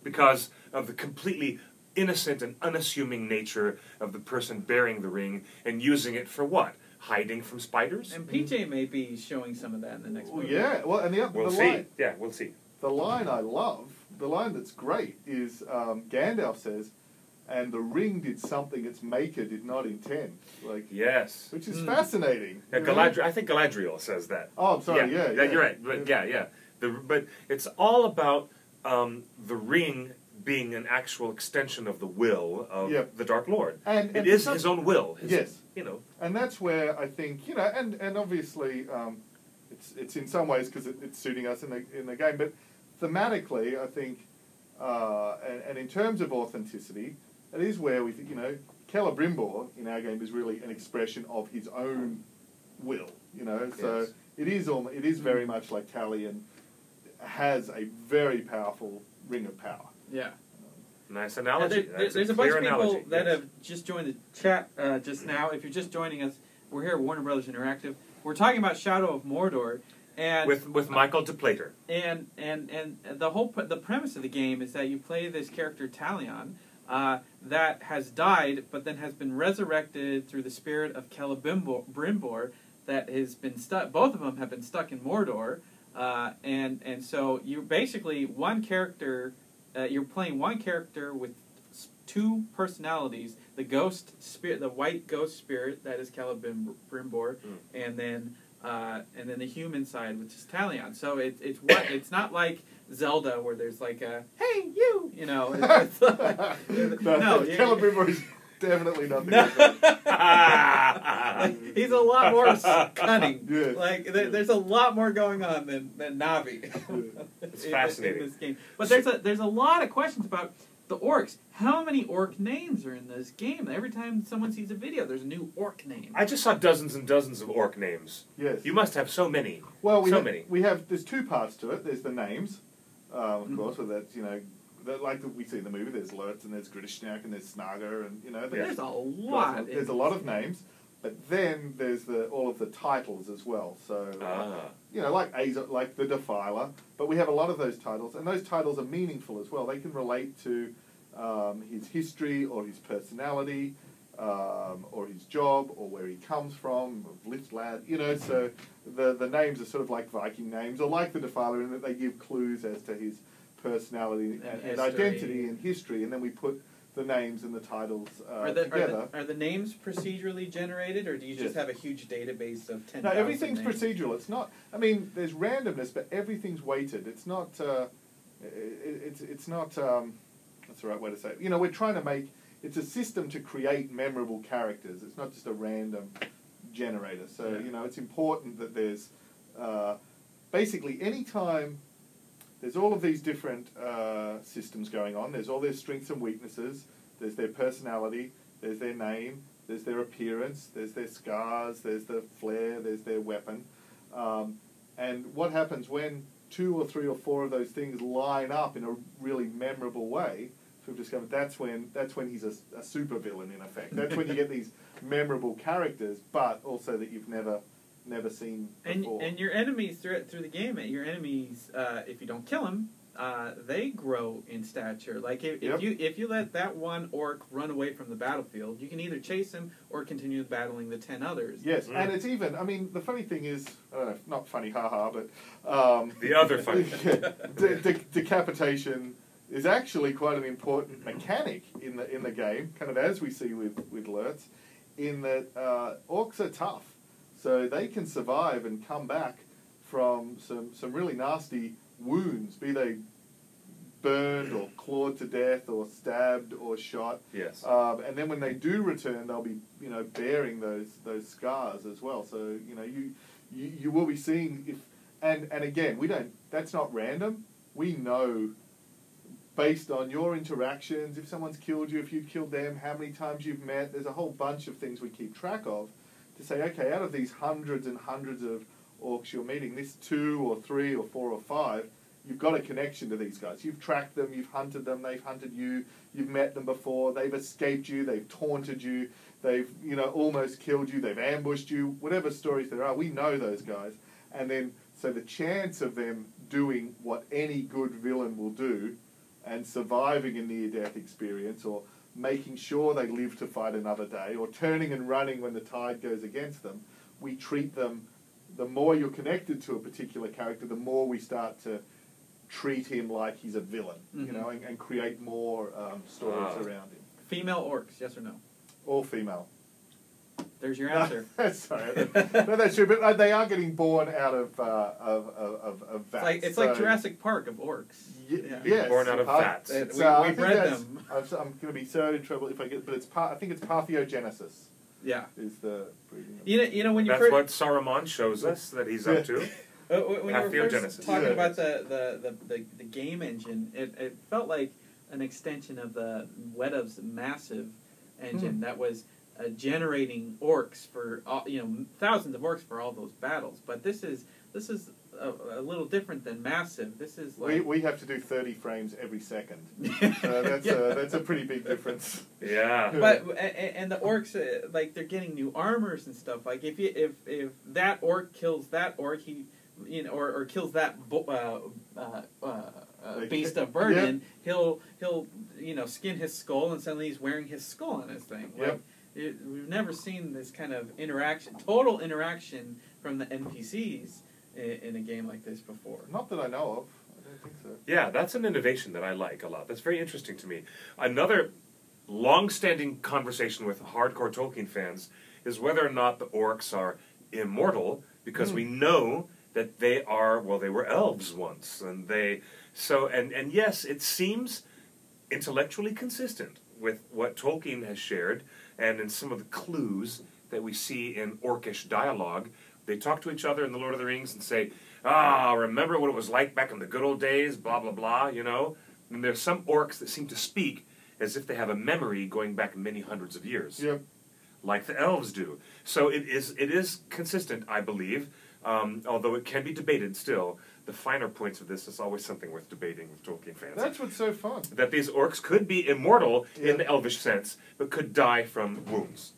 Because of the completely innocent and unassuming nature of the person bearing the ring and using it for what? Hiding from spiders? And PJ may be showing some of that in the next movie. Yeah, well, and we'll see. Line, we'll see. The line I love, the line that's great, is Gandalf says, "And the ring did something its maker did not intend." Yes. Which is fascinating. I think Galadriel says that. Oh, I'm sorry, yeah. You're right, but but it's all about the ring being an actual extension of the will of the Dark Lord. And it is his own will. And that's where I think, and obviously it's in some ways because it's suiting us in the game, but thematically, I think, and in terms of authenticity, it is where we think, Celebrimbor in our game is really an expression of his own will, So it is very much like Talion has a very powerful ring of power. Yeah. Nice analogy. There's a bunch of people that have just joined the chat just now. If you're just joining us, we're here at Warner Brothers Interactive. We're talking about Shadow of Mordor, and with Michael DePlater. And the premise of the game is that you play this character Talion that has died, but then has been resurrected through the spirit of Celebrimbor that has been stuck. Both of them have been stuck in Mordor, and so you're basically one character. You're playing one character with two personalities: the ghost spirit, the white ghost spirit that is Celebrimbor, and then the human side, which is Talion. So it's not like Zelda where there's like a hey you, you know. It's no, Celebrimbor is definitely not the like, he's a lot more cunning. Yes. Like there's a lot more going on than Navi. It's fascinating in this game. But there's a lot of questions about the orcs. How many orc names are in this game? Every time someone sees a video, there's a new orc name. I just saw dozens and dozens of orc names. Yes. You must have so many. Well, many. There's two parts to it. There's the names, of course, where that's, like we see in the movie, there's Lurtz and there's Gritishnak and there's Snaga and, there's a lot. There's a lot of names. But then there's all of the titles as well. So, like like the Defiler. But we have a lot of those titles, and those titles are meaningful as well. They can relate to his history or his personality, or his job, or where he comes from, Lift Lad. So the names are sort of like Viking names, or like the Defiler, in that they give clues as to his personality and identity and history, and then we put the names and the titles together. Are the names procedurally generated, or do you just have a huge database of 10,000 No, everything's names? procedural. It's not. I mean, there's randomness, but everything's weighted. It's not. It's not. That's the right way to say it. We're trying to make. It's a system to create memorable characters. It's not just a random generator. So it's important that there's basically any time. There's all of these different systems going on. There's all their strengths and weaknesses. There's their personality. There's their name. There's their appearance. There's their scars. There's the flair. There's their weapon. And what happens when 2 or 3 or 4 of those things line up in a really memorable way? So we've discovered that's when he's a supervillain, in effect. That's when you get these memorable characters, but also that you've never seen before. And your enemies through the game, if you don't kill them, they grow in stature. Like if you let that one orc run away from the battlefield, you can either chase him or continue battling the 10 others. Yes, and it's even. I mean, the funny thing is, I don't know, not funny, haha, but the other funny thing. Decapitation is actually quite an important mechanic in the game, kind of as we see with Lurtz, in that orcs are tough. So they can survive and come back from some really nasty wounds, be they burned or clawed to death or stabbed or shot. Yes. And then when they do return, they'll be bearing those scars as well. So you will be seeing and again that's not random. We know based on your interactions, if someone's killed you, if you've killed them, how many times you've met. There's a whole bunch of things we keep track of. To say, okay, out of these hundreds and hundreds of orcs you're meeting, this 2 or 3 or 4 or 5, you've got a connection to these guys. You've tracked them, you've hunted them, they've hunted you, you've met them before, they've escaped you, they've taunted you, they've almost killed you, they've ambushed you, whatever stories there are, we know those guys. And then, so the chance of them doing what any good villain will do and surviving a near-death experience, or making sure they live to fight another day, or turning and running when the tide goes against them, we treat them, the more you're connected to a particular character, the more we start to treat him like he's a villain, and create more stories around him. Female orcs, yes or no? All female. There's your answer. Sorry, no, that's true. But they are getting born out of vats. It's like Jurassic Park of orcs. Yes, born out of vats. We bred them. I'm going to be so in trouble if I get, but I think it's parthenogenesis. Yeah, is the breeding. When you that's what Saruman shows us that he's up to. When you were first talking about the game engine, it felt like an extension of the Wedov's massive engine that was generating orcs for thousands of orcs for all those battles. But this is a little different than massive. This is like we have to do 30 frames every second. So that's a pretty big difference. Yeah. But and the orcs like they're getting new armors and stuff. Like if that orc kills that orc, he or kills that beast of burden, he'll skin his skull and suddenly he's wearing his skull on his thing. Like, we've never seen this kind of total interaction from the NPCs in a game like this before. Not that I know of. I don't think so. Yeah, that's an innovation that I like a lot. That's very interesting to me. Another long-standing conversation with hardcore Tolkien fans is whether or not the orcs are immortal, because we know that they are, well, they were elves once, and and yes, it seems intellectually consistent with what Tolkien has shared, and in some of the clues that we see in orcish dialogue. They talk to each other in The Lord of the Rings and say, remember what it was like back in the good old days, blah, blah, blah, you know? And there's some orcs that seem to speak as if they have a memory going back many hundreds of years. Yep. Like the elves do. So it is consistent, I believe, although it can be debated still. The finer points of this is always something worth debating with Tolkien fans. That's what's so fun. That these orcs could be immortal in the elvish sense, but could die from wounds,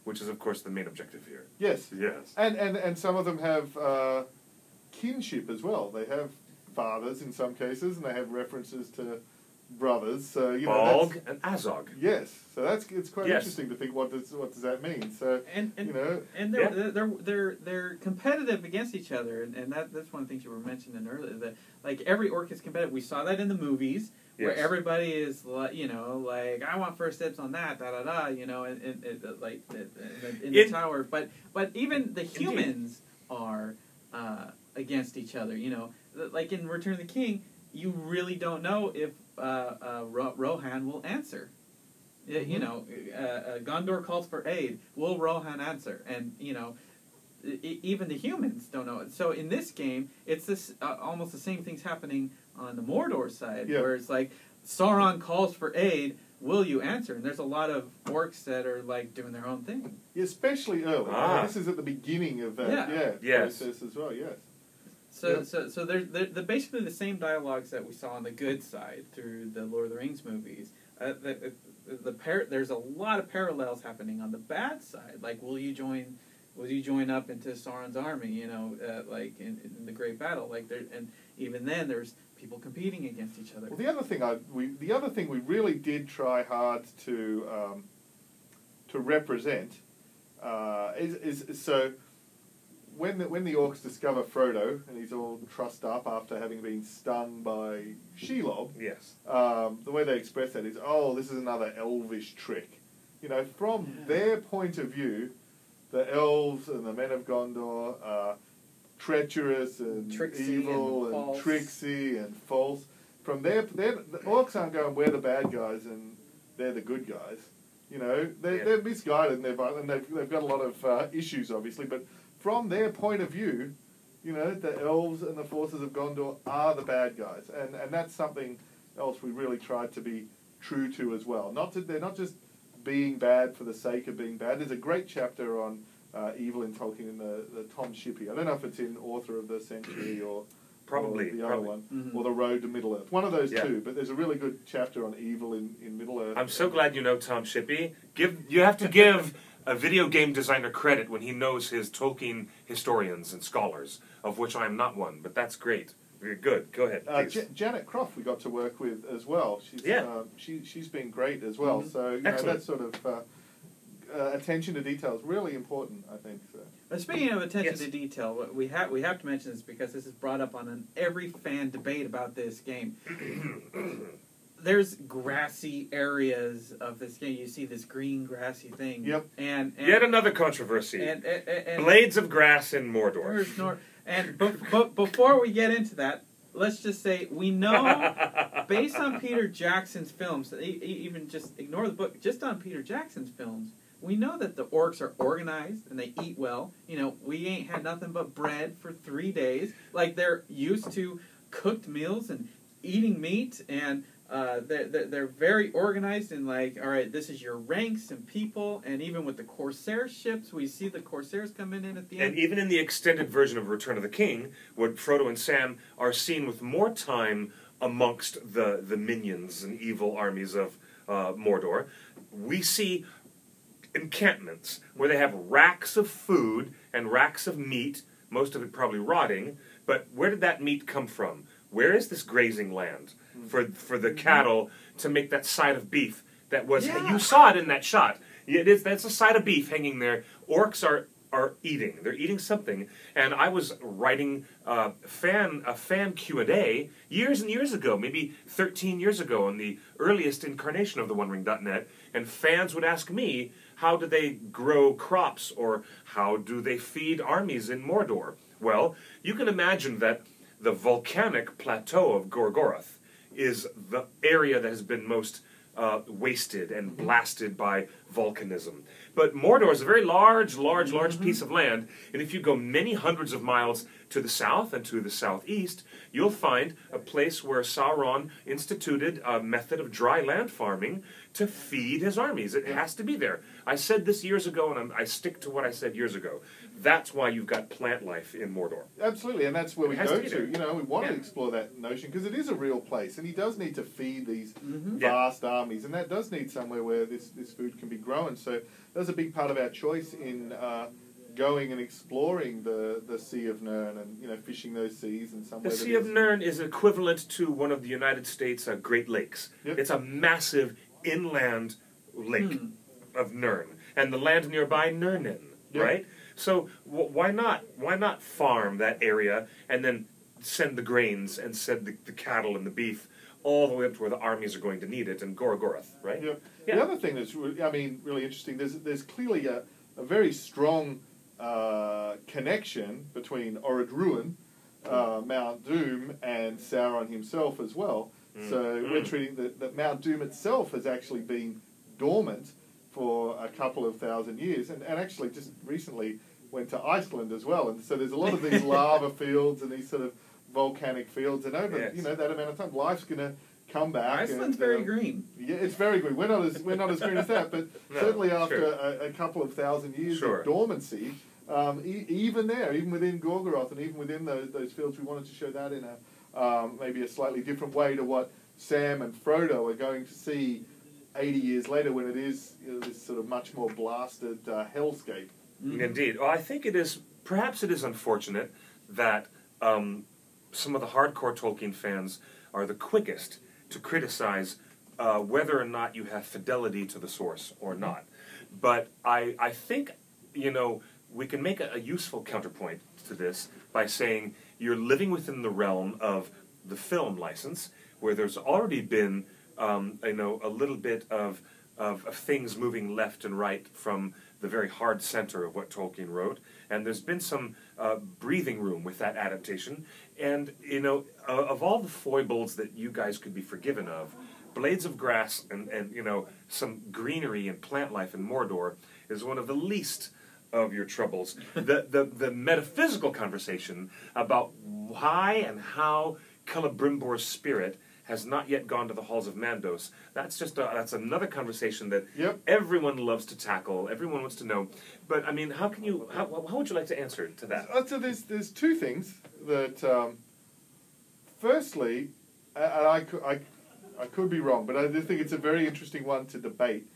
which is, of course, the main objective here. Yes. Yes. And some of them have kinship as well. They have fathers in some cases, and they have references to brothers. So you know, Balg and Azog. Yes, so it's quite interesting to think what does that mean. So they're competitive against each other, and that's one of the things you were mentioning earlier. That like every orc is competitive. We saw that in the movies where everybody is like I want first dibs on that, in the tower. But even the humans are against each other. You know, like in Return of the King, you really don't know if Rohan will answer. You know, Gondor calls for aid. Will Rohan answer? And you know, even the humans don't know it. So in this game, it's this almost the same thing's happening on the Mordor side, where it's like Sauron calls for aid. Will you answer? And there's a lot of orcs that are like doing their own thing, especially early. This is at the beginning of that process as well. Yes. So they're basically the same dialogues that we saw on the good side through the Lord of the Rings movies. There's a lot of parallels happening on the bad side. Like, will you join up into Sauron's army? You know, like in the Great Battle. Like and even then there's people competing against each other. Well, the other thing we really did try hard to represent is so. When the orcs discover Frodo and he's all trussed up after having been stung by Shelob, the way they express that is, this is another elvish trick. You know, from their point of view, the elves and the men of Gondor are treacherous and tricksy evil and tricksy and false. From the orcs aren't going, we're the bad guys and they're the good guys. You know, they're misguided and they've got a lot of issues, obviously, but from their point of view, you know, the elves and the forces of Gondor are the bad guys, and that's something else we really tried to be true to as well. They're not just being bad for the sake of being bad. There's a great chapter on evil in Tolkien in the Tom Shippey. I don't know if it's in Author of the Century or the other one, or The Road to Middle Earth. One of those two, but there's a really good chapter on evil in Middle Earth. I'm so glad you know Tom Shippey. You have to give a video game designer credit when he knows his Tolkien historians and scholars, of which I am not one, but that's great. Very good. Go ahead, Janet Croft we got to work with as well. She's been great as well. So you know, that sort of attention to detail is really important, I think. So. Speaking of attention to detail, we have to mention this because this is brought up on every fan debate about this game. There's grassy areas of this game. You see this green grassy thing. Yep. And yet another controversy. And blades of grass in Mordor. And before we get into that, let's just say we know, based on Peter Jackson's films, even just ignore the book, just on Peter Jackson's films, we know that the orcs are organized and they eat well. You know, we ain't had nothing but bread for 3 days. Like, they're used to cooked meals and eating meat, and they're very organized and like, all right, this is your ranks and people, and even with the Corsair ships, we see the Corsairs coming in at the end. And even in the extended version of Return of the King, when Frodo and Sam are seen with more time amongst the minions and evil armies of Mordor, we see encampments where they have racks of food and racks of meat, most of it probably rotting, but where did that meat come from? Where is this grazing land for the cattle to make that side of beef that was... Yeah. You saw it in that shot. That's a side of beef hanging there. Orcs are eating. They're eating something. And I was writing a fan Q&A years and years ago, maybe 13 years ago, on the earliest incarnation of TheOneRing.net, And fans would ask me, how do they grow crops, or how do they feed armies in Mordor? Well, you can imagine that the volcanic plateau of Gorgoroth is the area that has been most wasted and blasted by volcanism. But Mordor is a very large piece of land, and if you go many hundreds of miles to the south and to the southeast, you'll find a place where Sauron instituted a method of dry land farming to feed his armies. It has to be there. I said this years ago, and I stick to what I said years ago. That's why you've got plant life in Mordor. Absolutely, and that's where we go to. You know, we want to explore that notion because it is a real place, and he does need to feed these vast armies, and that does need somewhere where this food can be grown. So that's a big part of our choice in going and exploring the Sea of Nirn and fishing those seas and somewhere. The Sea of Nirn is equivalent to one of the United States' Great Lakes. Yep. It's a massive inland lake of Nirn, and the land nearby Nirnin, right? So why not farm that area and then send the grains and send the cattle and the beef all the way up to where the armies are going to need it in Gorgoroth, right? Yeah. The other thing that's really interesting, there's clearly a very strong connection between Orodruin, Mount Doom, and Sauron himself as well. So we're treating that Mount Doom itself has actually been dormant for a couple of thousand years, and actually just recently went to Iceland as well. And so there's a lot of these lava fields and these sort of volcanic fields, and over that amount of time, life's going to come back. Iceland's very green. Yeah, it's very green. We're not as green as that, but certainly after a couple of thousand years of dormancy, even within Gorgoroth and even within those fields, we wanted to show that in a maybe a slightly different way to what Sam and Frodo are going to see 80 years later, when it is this sort of much more blasted hellscape. Indeed. Well, I think perhaps it is unfortunate that some of the hardcore Tolkien fans are the quickest to criticize whether or not you have fidelity to the source or not. But I think, we can make a useful counterpoint to this by saying you're living within the realm of the film license, where there's already been a little bit of things moving left and right from the very hard center of what Tolkien wrote, and there's been some breathing room with that adaptation. And of all the foibles that you guys could be forgiven of, blades of grass and some greenery and plant life in Mordor is one of the least of your troubles. The metaphysical conversation about why and how Celebrimbor's spirit has not yet gone to the halls of Mandos. That's another conversation that everyone loves to tackle. Everyone wants to know. But I mean, how would you like to answer to that? So there's two things that. Firstly, and I could be wrong, but I do think it's a very interesting one to debate.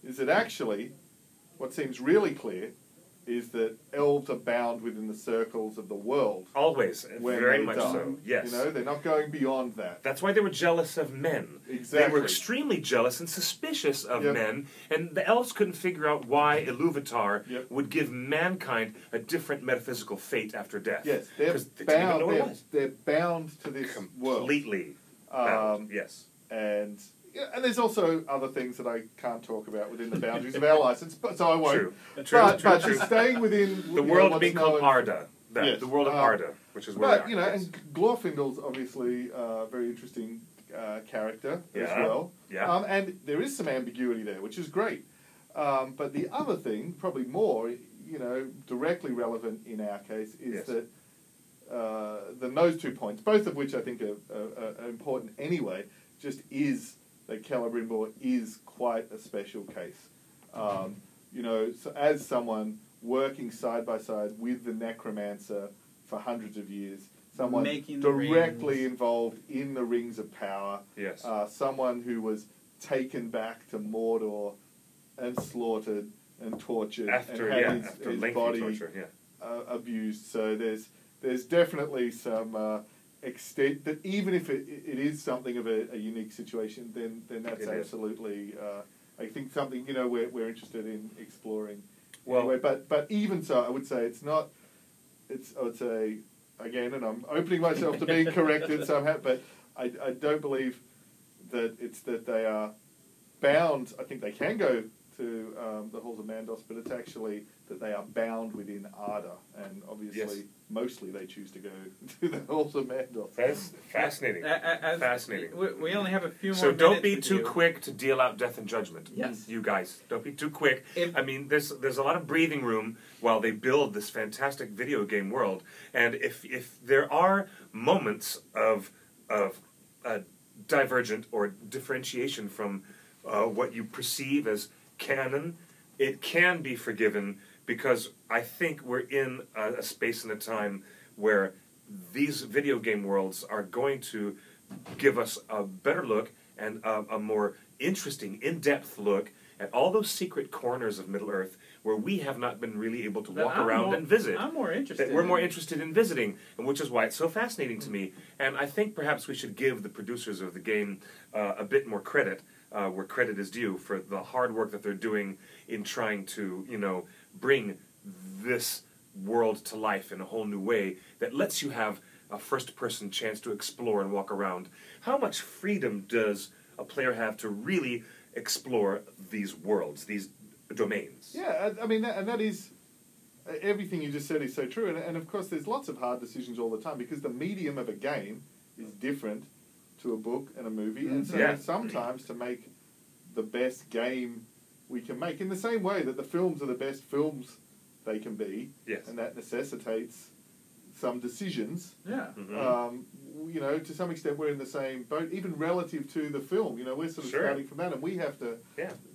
Is that actually what seems really clear is that elves are bound within the circles of the world. Always, very much so, yes. They're not going beyond that. That's why they were jealous of men. Exactly. They were extremely jealous and suspicious of men, and the elves couldn't figure out why Iluvatar would give mankind a different metaphysical fate after death. Yes, they're bound to this world. Completely bound, yes. And there's also other things that I can't talk about within the boundaries of our license, so I won't. True. But just staying within the world being called Arda, the world of Arda, which is where. But and Glorfindel's obviously a very interesting character as well. Yeah. And there is some ambiguity there, which is great. But the other thing, probably more, directly relevant in our case, is that those 2 points, both of which I think are important anyway, just is that Celebrimbor is quite a special case. So as someone working side by side with the necromancer for hundreds of years, someone directly involved in the Rings of Power, someone who was taken back to Mordor and slaughtered and tortured after his body torture, abused. So there's definitely some extent that even if it is something of a unique situation, then that's absolutely I think something we're interested in exploring. Well, anyway, but even so, I would say it's not. I would say again, and I'm opening myself to being corrected somehow, but I don't believe that it's that they are bound. I think they can go to the halls of Mandos, but it's actually that they are bound within Arda, and obviously, mostly they choose to go to the halls of Mandos. That's fascinating. Fascinating. We only have a few more So minutes. don't be with too you. quick to deal out death and judgment. Yes. You guys, don't be too quick. If- I mean, there's a lot of breathing room while they build this fantastic video game world, and if there are moments of divergent or differentiation from what you perceive as canon, it can be forgiven, because I think we're in a space and a time where these video game worlds are going to give us a better look and a more interesting, in-depth look at all those secret corners of Middle-earth where we have not been really able to walk around and visit. I'm more interested. That we're more interested in visiting, and which is why it's so fascinating to me. And I think perhaps we should give the producers of the game a bit more credit, where credit is due, for the hard work that they're doing in trying to, bring this world to life in a whole new way that lets you have a first-person chance to explore and walk around. How much freedom does a player have to really explore these worlds, these domains? Yeah, I mean, that is, everything you just said is so true. And of course, there's lots of hard decisions all the time, because the medium of a game is different to a book and a movie. And so sometimes to make the best game we can make, in the same way that the films are the best films they can be, and that necessitates some decisions. Yeah. To some extent we're in the same boat, even relative to the film. We're sort of starting from that, and we have to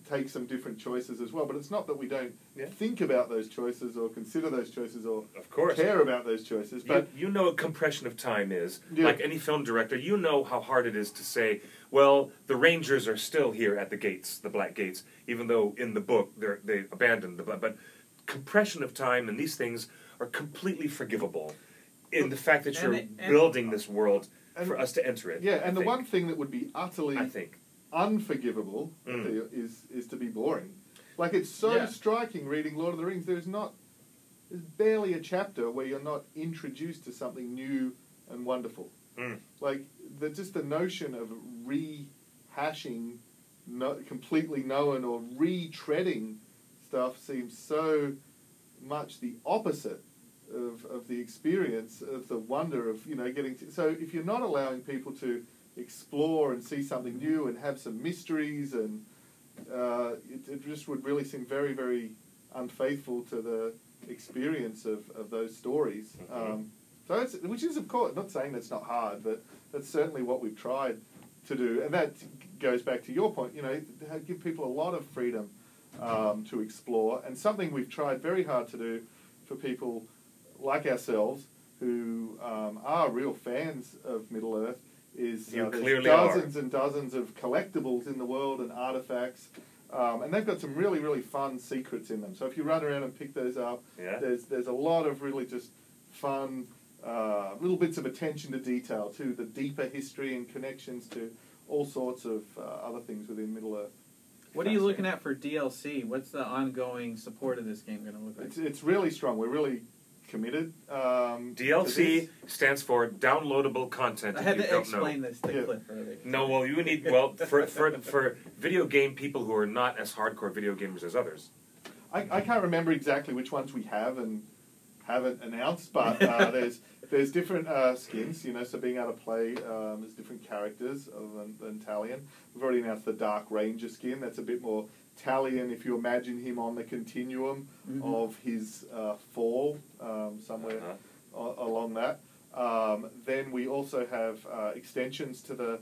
take some different choices as well. But it's not that we don't think about those choices or consider those choices or care about those choices. But you know what compression of time is. Like any film director, you know how hard it is to say, well, the Rangers are still here at the gates, the Black Gates, even though in the book they abandoned the Black. But compression of time and these things are completely forgivable in the fact that you're building this world for us to enter it. Yeah, and the one thing that would be utterly unforgivable is to be boring. Like, it's so striking reading Lord of the Rings. There's barely a chapter where you're not introduced to something new and wonderful. Like, just the notion of rehashing completely known or retreading stuff seems so much the opposite of the experience, of the wonder of getting to. So if you're not allowing people to explore and see something new and have some mysteries, and it just would really seem very, very unfaithful to the experience of those stories. Which is, of course, not saying that's not hard, but that's certainly what we've tried to do. And that goes back to your point, give people a lot of freedom to explore. And something we've tried very hard to do for people like ourselves who are real fans of Middle-earth is there's dozens and dozens of collectibles in the world and artifacts. And they've got some really, really fun secrets in them. So if you run around and pick those up, there's a lot of really just fun little bits of attention to detail, to the deeper history and connections to all sorts of other things within Middle-earth. What are you looking at for DLC? What's the ongoing support of this game going to look like? It's really strong. We're really committed. DLC stands for downloadable content. I had to explain this to Cliff earlier. No, well, you need for video game people who are not as hardcore video gamers as others. I can't remember exactly which ones we have and haven't announced, but there's different skins, so being able to play as different characters other than Talion. We've already announced the Dark Ranger skin. That's a bit more Talion if you imagine him on the continuum of his fall, somewhere along that. Then we also have extensions to the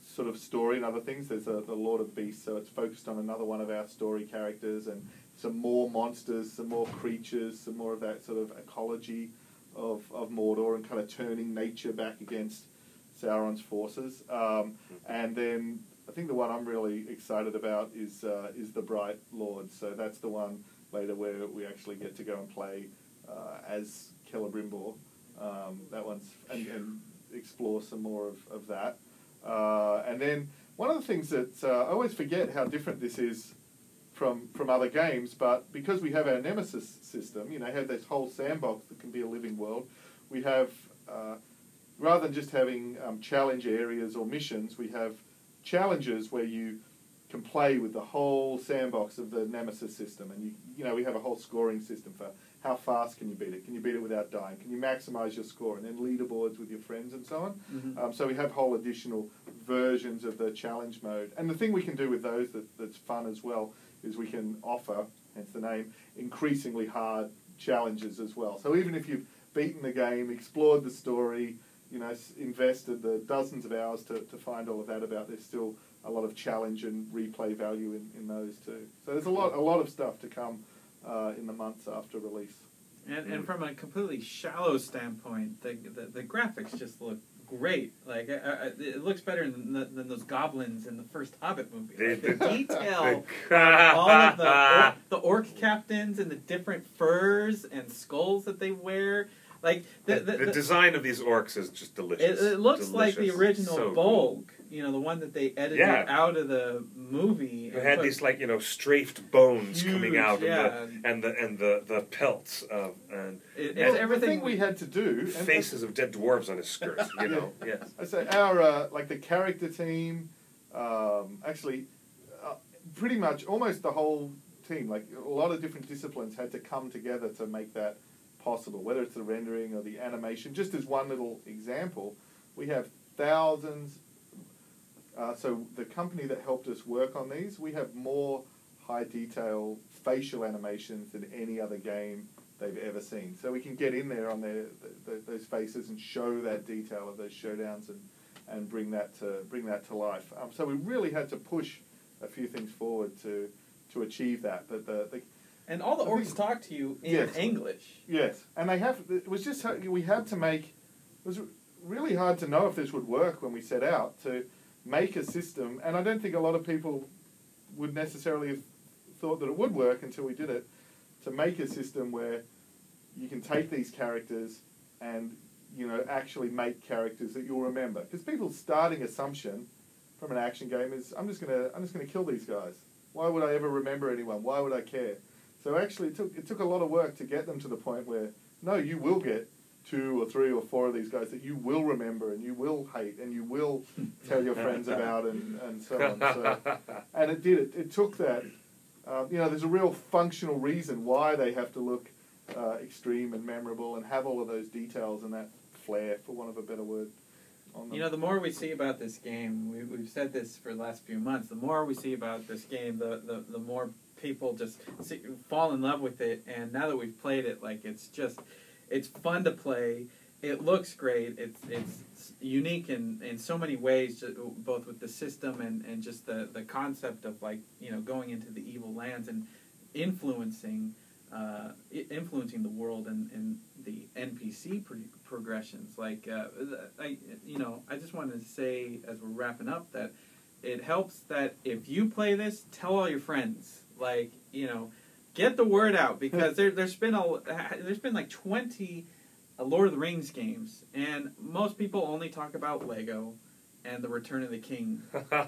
sort of story and other things. There's the Lord of Beasts, so it's focused on another one of our story characters, and some more monsters, some more creatures, some more of that sort of ecology of Mordor, and kind of turning nature back against Sauron's forces. And then I think the one I'm really excited about is the Bright Lord. So that's the one later where we actually get to go and play as Celebrimbor. That one's and explore some more of that. And then one of the things that I always forget how different this is from other games, but because we have our Nemesis system, have this whole sandbox that can be a living world, we have, rather than just having challenge areas or missions, we have challenges where you can play with the whole sandbox of the Nemesis system, and we have a whole scoring system for how fast can you beat it? Can you beat it without dying? Can you maximize your score? And then leaderboards with your friends and so on. Mm-hmm. So we have whole additional versions of the challenge mode. And the thing we can do with those that's fun as well is we can offer, hence the name, increasingly hard challenges as well. So even if you've beaten the game, explored the story, invested the dozens of hours to find all of that about, there's still a lot of challenge and replay value in those too. So there's a lot of stuff to come in the months after release. And from a completely shallow standpoint, the graphics just look great. Like it looks better than those goblins in the first Hobbit movie. Like, the detail, all of the orc captains and the different furs and skulls that they wear. Like the design of these orcs is just delicious. It looks like the original so Bolg, the one that they edited out of the movie. It had these strafed bones coming out, yeah. and the pelts of everything. The thing we had to do, faces of dead dwarves on his skirt. Yes. I say our the character team, pretty much almost the whole team, like a lot of different disciplines had to come together to make that possible, whether it's the rendering or the animation. Just as one little example, we have thousands. So the company that helped us work on these, we have more high detail facial animations than any other game they've ever seen. So we can get in there on those faces and show that detail of those showdowns and bring that to life. So we really had to push a few things forward to achieve that. But and all the orcs talk to you in English. Yes, and it was just we had to make. It was really hard to know if this would work when we set out to make a system, and I don't think a lot of people would necessarily have thought that it would work until we did it. To make a system where you can take these characters and actually make characters that you'll remember, because people's starting assumption from an action game is I'm just gonna kill these guys. Why would I ever remember anyone? Why would I care? So actually, it took a lot of work to get them to the point where, no, you will get 2 or 3 or 4 of these guys that you will remember and you will hate and you will tell your friends about and so on. So, and it did. It took that. There's a real functional reason why they have to look extreme and memorable and have all of those details and that flair, for want of a better word, on them. The more we see about this game, we've said this for the last few months, the more we see about this game, the more people just fall in love with it. And now that we've played it, it's fun to play. It looks great. It's unique in so many ways, both with the system and just the concept of going into the evil lands and influencing the world and the NPC progressions. I just wanted to say as we're wrapping up that it helps that if you play this, tell all your friends. Get the word out, because there's been 20 Lord of the Rings games, and most people only talk about Lego and the Return of the King,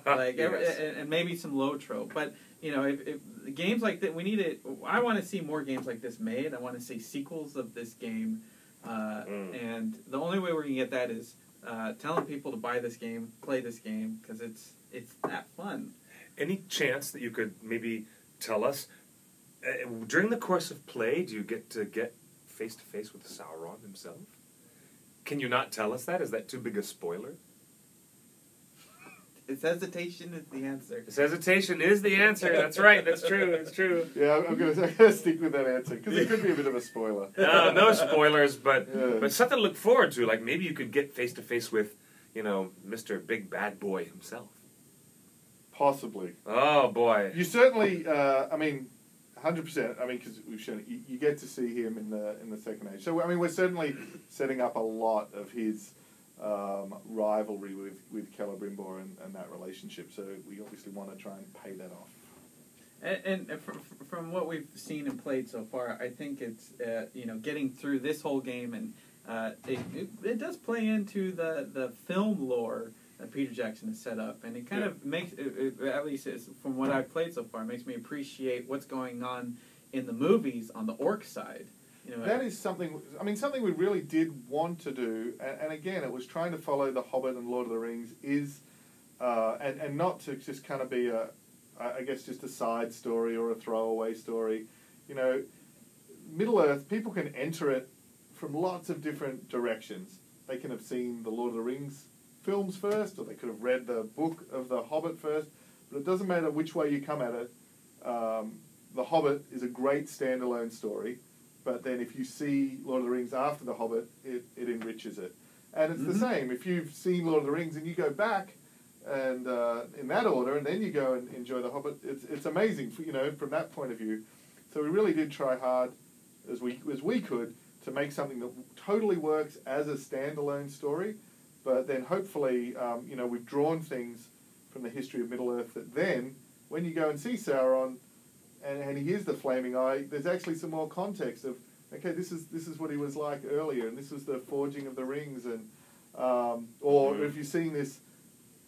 and maybe some Lotro. But if games like that, we need it. I want to see more games like this made. I want to see sequels of this game, and the only way we're gonna get that is telling people to buy this game, play this game, because it's that fun. Any chance that you could maybe tell us during the course of play, do you get to get face to face with Sauron himself? Can you not tell us that? Is that too big a spoiler? His hesitation is the answer. His hesitation is the answer. That's right. That's true. It's true. Yeah, I'm gonna stick with that answer because it could be a bit of a spoiler. No spoilers, but something to look forward to. Like maybe you could get face to face with, Mr. Big Bad Boy himself. Possibly. Oh boy. You certainly. 100%. Because we've shown you get to see him in the second age. So we're certainly setting up a lot of his rivalry with Celebrimbor and that relationship. So we obviously want to try and pay that off. And from what we've seen and played so far, I think it's getting through this whole game, and it does play into the film lore that Peter Jackson has set up, and it kind of makes, at least from what I've played so far, it makes me appreciate what's going on in the movies on the orc side. That is something. Something we really did want to do, and again, it was trying to follow The Hobbit and Lord of the Rings, and not to just kind of be a I guess, just a side story or a throwaway story. You know, Middle-earth, people can enter it from lots of different directions. They can have seen the Lord of the Rings films first, or they could have read the book of The Hobbit first, but it doesn't matter which way you come at it. The Hobbit is a great standalone story, but then if you see Lord of the Rings after The Hobbit, it enriches it. And it's the same. If you've seen Lord of the Rings and you go back and in that order, and then you go and enjoy The Hobbit, it's amazing, you know, from that point of view. So we really did try hard as we could to make something that totally works as a standalone story, but then hopefully, you know, we've drawn things from the history of Middle-earth that then, when you go and see Sauron, and he is the Flaming Eye, there's actually some more context of, okay, this is what he was like earlier, and this was the forging of the rings, and or if you've seen this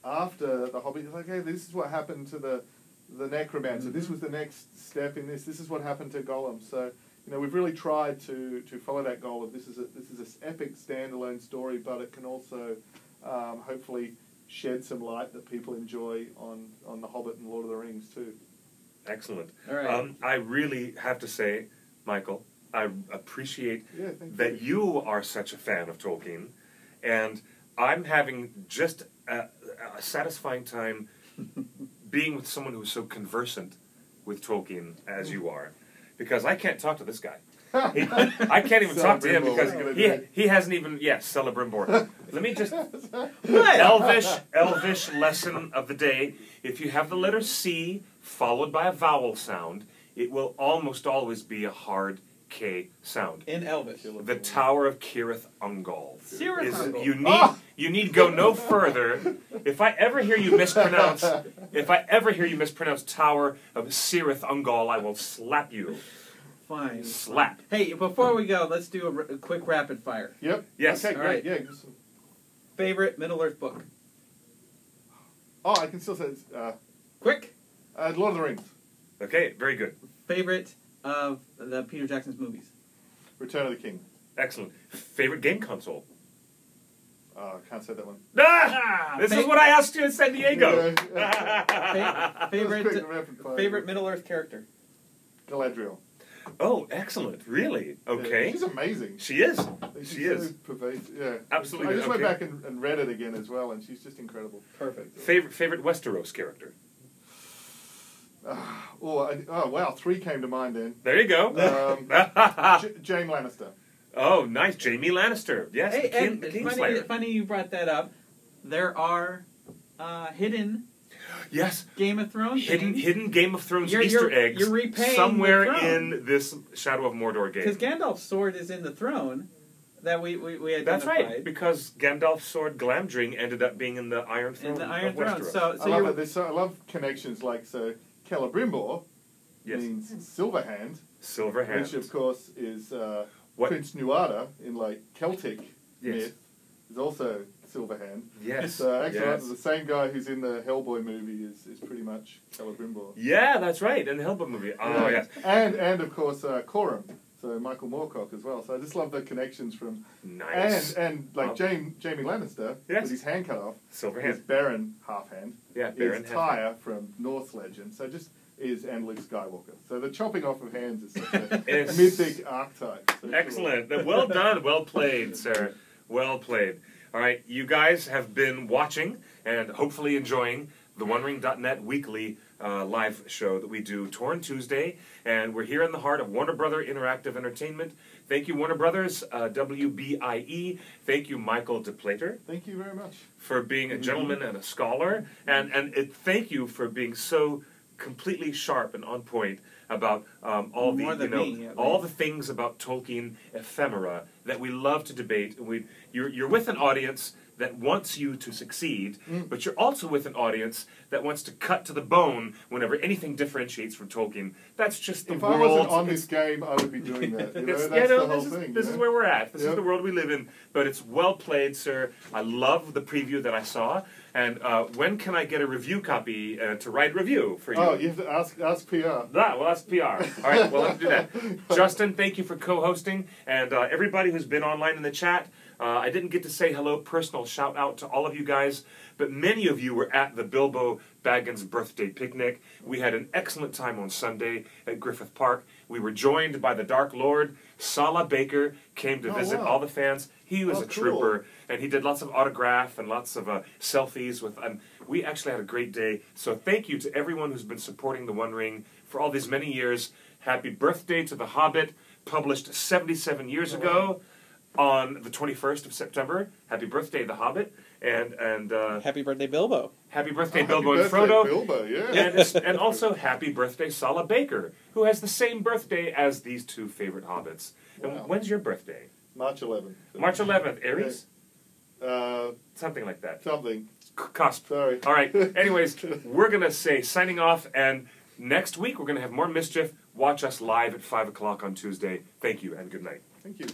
after the Hobbit, it's like, okay, this is what happened to the necromancer. This was the next step in this. This is what happened to Gollum. So, you know, we've really tried to follow that goal of this is this epic standalone story, but it can also hopefully shed some light that people enjoy on The Hobbit and Lord of the Rings too. Excellent. All right. I really have to say, Michael, I appreciate Thank that you are such a fan of Tolkien, and I'm having just a satisfying time being with someone who's so conversant with Tolkien as you are, because I can't talk to this guy. I can't even talk to him because he hasn't even Celebrimbor. Let me just Elvish lesson of the day. If you have the letter C followed by a vowel sound, it will almost always be a hard K sound. In Elvish. The Tower of Cirith Ungol. Ungol. You need go no further. If I ever hear you mispronounce Tower of Cirith Ungol, I will slap you. Fine. Slap. Hey, before we go, let's do a quick rapid fire. Yep. Yes. Okay, great. Right. Yeah. Favorite Middle-earth book? Oh, I can still say it's, Quick. Lord of the Rings. Okay, very good. Favorite of the Peter Jackson's movies? Return of the King. Excellent. Favorite game console? I can't say that one. This is what I asked you in San Diego. Favorite Middle-earth character? Galadriel. Oh, excellent. Really? Okay. Yeah, she's amazing. She is. She's She is. So pervasive. Yeah. Absolutely. I just went back and read it again as well, and she's just incredible. Perfect. Favorite Westeros character? Wow, 3 came to mind then. There you go. Jaime Lannister. Oh, nice. Jaime Lannister. Yes, Hey, the Kingslayer. funny you brought that up. There are hidden Yes. Game of Thrones Hidden Game of Thrones You're Easter eggs repaying somewhere the throne. in this Shadow of Mordor game. Because Gandalf's sword is in the throne that we identified. That's right, because Gandalf's sword Glamdring ended up being in the Iron Throne. In the Iron of Throne. Westeros. So I love it. I love connections like, so Celebrimbor means Silverhand, Silverhand. which of course is What? Prince Nuada in like Celtic myth is also Silverhand. Yes. So actually Yes. the same guy who's in the Hellboy movie is pretty much Celebrimbor. Yeah, that's right, in the Hellboy movie. Oh, yes. And of course Coram, so Michael Moorcock as well. So I just love the connections from Nice. and like Jaime Lannister with his hand cut off. Silverhand. Is Baron Halfhand. Yeah, Baron is Tyre from Norse legend. So just and Luke Skywalker. So the chopping off of hands is such a mythic archetype. So excellent. Well done. Well played, sir. Well played. All right, you guys have been watching and hopefully enjoying the OneRing.net weekly live show that we do Torn Tuesday, and we're here in the heart of Warner Brother Interactive Entertainment. Thank you, Warner Brothers, WBIE. Thank you, Michael DePlater. Thank you very much. For being a gentleman and a scholar, and thank you for being so completely sharp and on point about all the things about Tolkien ephemera that we love to debate. And you're with an audience that wants you to succeed, but you're also with an audience that wants to cut to the bone whenever anything differentiates from Tolkien. That's just the world. If I wasn't on this game, I would be doing that. That's the whole thing. This is where we're at. This is the world we live in. But it's well played, sir. I love the preview that I saw. And when can I get a review copy to write review for you? Oh, you have to ask PR. We'll ask PR. All right, well, let's do that. Justin, thank you for co-hosting. And everybody who's been online in the chat, I didn't get to say hello, personal shout out to all of you guys, but many of you were at the Bilbo Baggins' birthday picnic. We had an excellent time on Sunday at Griffith Park. We were joined by the Dark Lord. Sala Baker came to visit all the fans. He was a trooper, and he did lots of autograph and lots of selfies with. We actually had a great day. So thank you to everyone who's been supporting The One Ring for all these many years. Happy birthday to The Hobbit, published 77 years ago on the 21st of September. Happy birthday, The Hobbit. And happy birthday, Bilbo. Happy birthday, Happy Bilbo and birthday, Frodo. Bilbo, yeah. And also happy birthday, Sala Baker, who has the same birthday as these two favorite hobbits. Wow. And when's your birthday? March 11th. March 11th. Aries? Yeah. Something like that. Something. Cusp. Sorry. All right. Anyways, we're going to say signing off, and next week we're going to have more mischief. Watch us live at 5 o'clock on Tuesday. Thank you, and good night. Thank you.